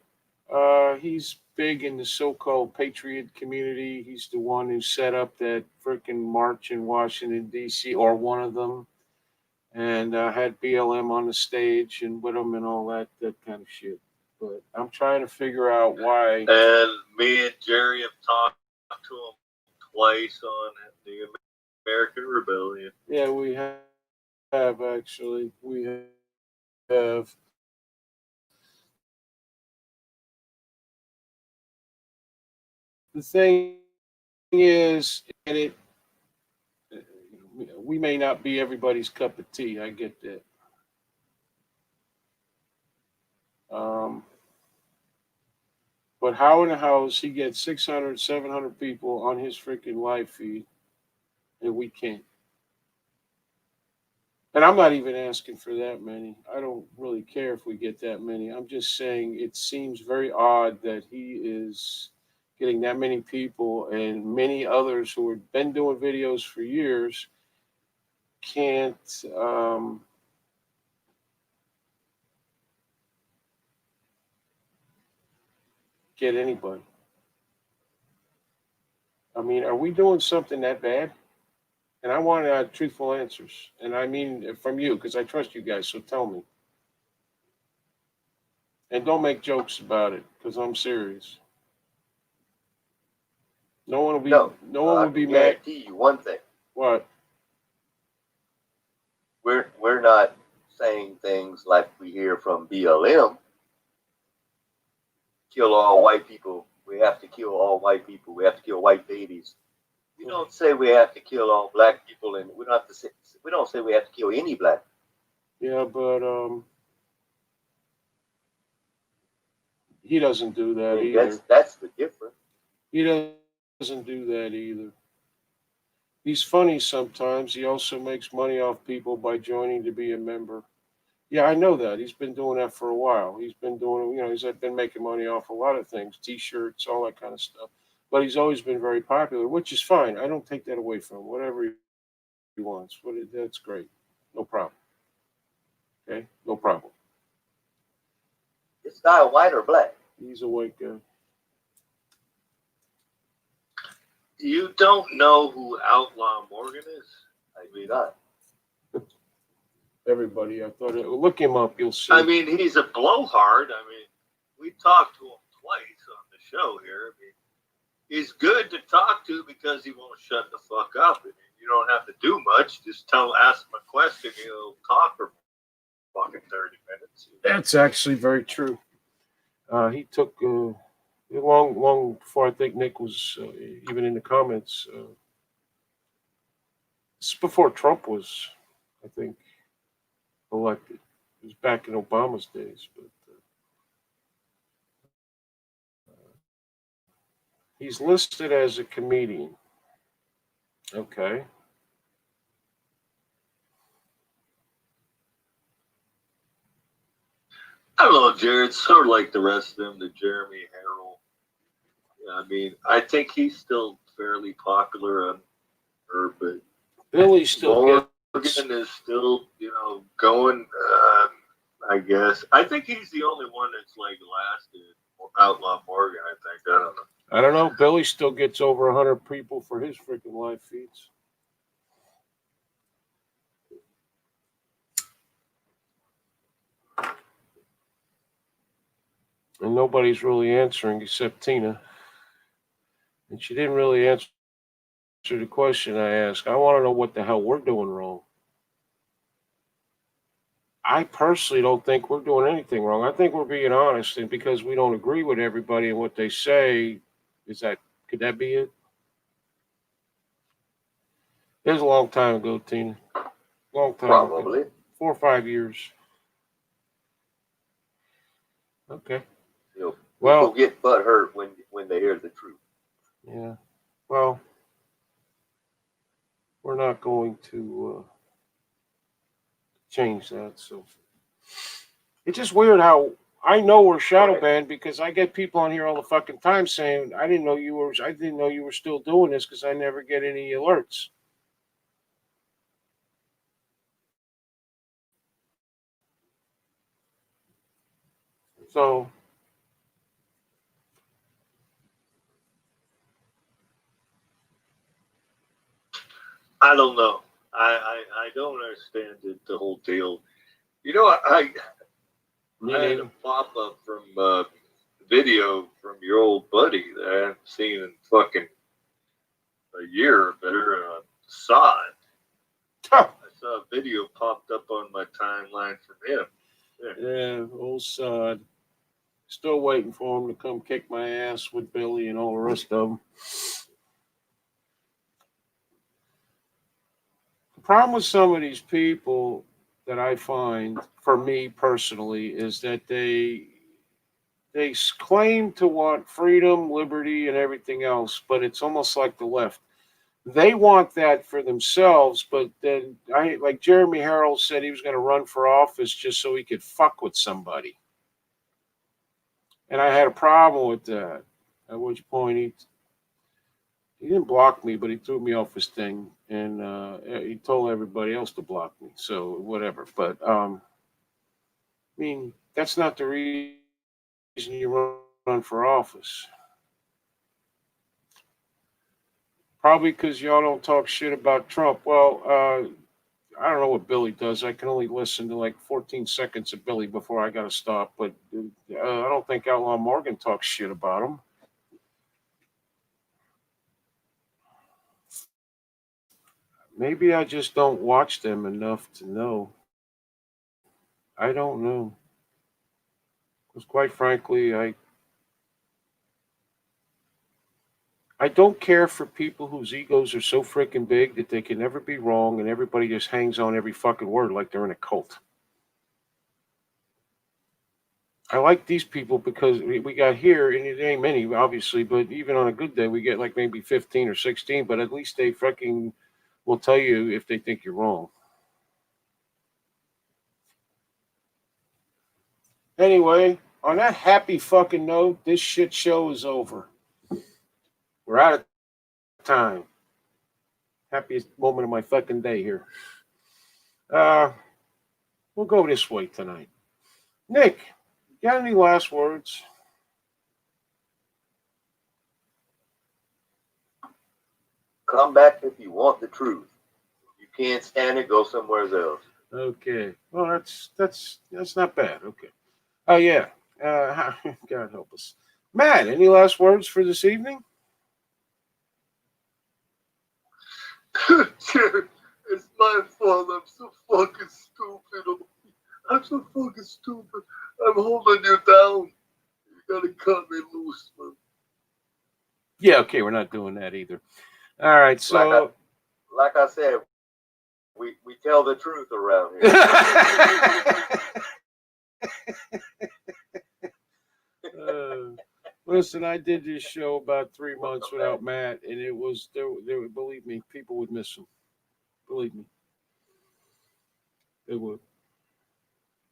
He's big in the so-called patriot community. He's the one who set up that freaking march in Washington D.C. or one of them, and had BLM on the stage and with him and all that kind of shit. But I'm trying to figure out why. And me and Jerry have talked to him twice on the American Rebellion. Yeah, we have actually. We have. The thing is, and we may not be everybody's cup of tea. I get that. But how in the house he gets 600, 700 people on his freaking live feed, and we can't? And I'm not even asking for that many. I don't really care if we get that many. I'm just saying it seems very odd that he is getting that many people, and many others who have been doing videos for years can't get anybody. I mean, are we doing something that bad? And I want truthful answers. And I mean from you, because I trust you guys, so tell me. And don't make jokes about it, because I'm serious. No one will be No one will be mad. guarantee you one thing. What? We're not saying things like we hear from BLM. Kill all white people. We have to kill all white people. We have to kill white babies. We don't say we have to kill all black people, and we don't say we have to kill any black. Yeah, but he doesn't do that either. That's the difference. He doesn't do that either. He's funny sometimes. He also makes money off people by joining to be a member. Yeah, I know that. He's been doing that for a while. He's been doing, he's been making money off a lot of things, T-shirts, all that kind of stuff. But he's always been very popular, which is fine. I don't take that away from him. Whatever he wants, that's great. No problem. Okay, no problem. This guy white or black? He's a white guy. You don't know who Outlaw Morgan is? I do not. Everybody, I thought look him up. You'll see. I mean, he's a blowhard. I mean, we talked to him twice on the show here. I mean, he's good to talk to because he won't shut the fuck up. I mean, you don't have to do much. Just ask him a question. He'll talk for fucking 30 minutes. That's actually very true. He took long before I think Nick was even in the comments. This is before Trump was, I think, elected. It was back in Obama's days, but he's listed as a comedian. Okay. I don't know, Jared. Sort of like the rest of them, the Jeremy Harrell. I mean, I think he's still fairly popular on her, but Billy still Morgan gets. is still, going. I guess. I think he's the only one that's like lasted. Outlaw Morgan, I think. I don't know. I don't know. Billy still gets over 100 people for his freaking live feeds. And nobody's really answering except Tina. And she didn't really answer the question I asked. I want to know what the hell we're doing wrong. I personally don't think we're doing anything wrong. I think we're being honest, and because we don't agree with everybody and what they say, could that be it? It was a long time ago, Tina. Long time Probably. ago. 4 or 5 years. Okay. People Well, get butthurt when they hear the truth. yeah. Well, we're not going to change that. So it's just weird how I know we're shadow banned because I get people on here all the fucking time saying I didn't know you were still doing this because I never get any alerts. So I don't know. I don't understand the whole deal. I had a pop up from video from your old buddy that I haven't seen in fucking a year or better. Sod. I saw a video popped up on my timeline from him. Yeah, old Sod. Still waiting for him to come kick my ass with Billy and all the rest of them. The problem with some of these people that I find, for me personally, is that they claim to want freedom, liberty, and everything else, but it's almost like the left. They want that for themselves, but then like Jeremy Harrell said he was going to run for office just so he could fuck with somebody. And I had a problem with that. At which point he didn't block me, but he threw me off his thing, and he told everybody else to block me. So whatever. But I mean, that's not the reason you run for office. Probably because y'all don't talk shit about Trump. Well, I don't know what Billy does. I can only listen to like 14 seconds of Billy before I got to stop. But I don't think Outlaw Morgan talks shit about him. Maybe I just don't watch them enough to know. I don't know. Because quite frankly, I don't care for people whose egos are so freaking big that they can never be wrong and everybody just hangs on every fucking word like they're in a cult. I like these people because we got here, and it ain't many, obviously, but even on a good day, we get like maybe 15 or 16, but at least they fucking will tell you if they think you're wrong. Anyway, on that happy fucking note, this shit show is over. We're out of time. Happiest moment of my fucking day here. We'll go this way tonight. Nick, got any last words? Come back if you want the truth. If you can't stand it, go somewhere else. Okay. Well, that's not bad. Okay. Oh yeah. God help us. Matt, any last words for this evening? It's my fault. I'm so fucking stupid. I'm so fucking stupid. I'm holding you down. You gotta cut me loose, man. Yeah, okay, we're not doing that either. All right, so Like I said, we tell the truth around here. listen, I did this show about 3 months without Matt, and it was there. Believe me, people would miss him. Believe me, they would.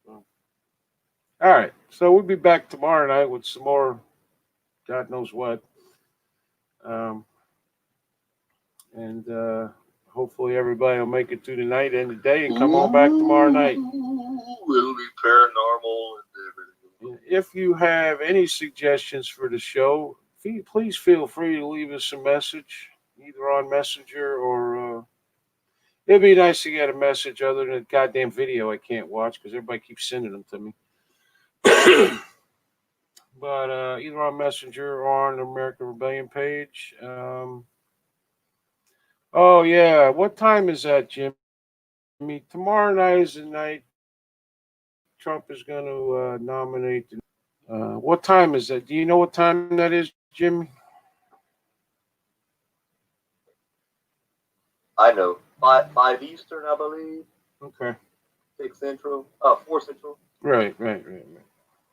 Well, all right, so we'll be back tomorrow night with some more, God knows what, and hopefully everybody will make it through the night and the day and come on back tomorrow night. It'll be paranormal and everything. If you have any suggestions for the show, please feel free to leave us a message, either on Messenger or it'd be nice to get a message other than a goddamn video I can't watch because everybody keeps sending them to me. But either on Messenger or on the American Rebellion page. Oh, yeah. What time is that, Jimmy? Tomorrow night is the night Trump is going to nominate. What time is that? Do you know what time that is, Jimmy? I know. 5 Eastern, I believe. Okay. 6 Central. 4 Central. Right.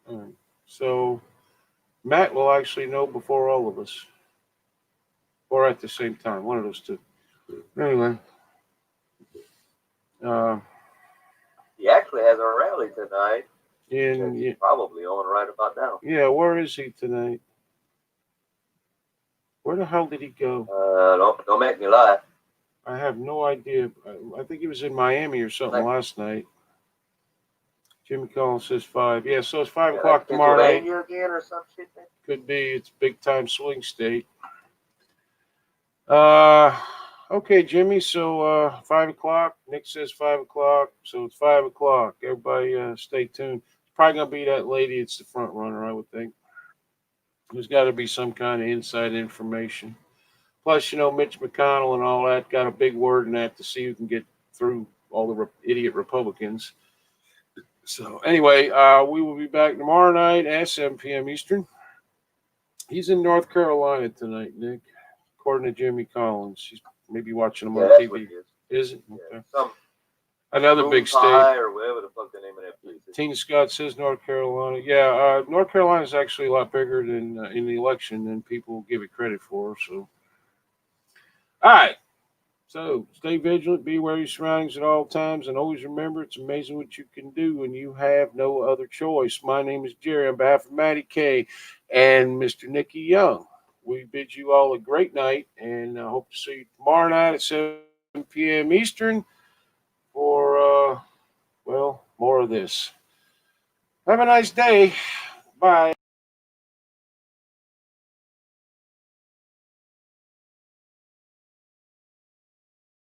All right. So Matt will actually know before all of us, or at the same time, one of those two. Anyway, He actually has a rally tonight. and He's probably on right about now. yeah, where is he tonight? Where the hell did he go? Don't make me lie. I have no idea. I think he was in Miami or something last night. Jimmy Collins says 5. Yeah, so it's 5 o'clock tomorrow night. Pennsylvania again or some shit. Man? Could be. It's big time swing state. Okay, Jimmy. So 5 o'clock. Nick says 5 o'clock. So it's 5 o'clock. Everybody, stay tuned. It's probably gonna be that lady. It's the front runner, I would think. There's got to be some kind of inside information. Plus, Mitch McConnell and all that got a big word in that to see who can get through all the idiot Republicans. So anyway, we will be back tomorrow night at 7 p.m. Eastern. He's in North Carolina tonight, Nick, according to Jimmy Collins. He's maybe watching him on TV. Is it? Okay. Another big state. Or whatever the fuck the name of that place is. Tina Scott says North Carolina. Yeah, North Carolina is actually a lot bigger than in the election than people give it credit for. So, all right. So stay vigilant, be aware of your surroundings at all times, and always remember it's amazing what you can do when you have no other choice. My name is Jerry on behalf of Matty K and Mr. Nicky Young. We bid you all a great night, and I hope to see you tomorrow night at 7 p.m. Eastern for, more of this. Have a nice day. Bye.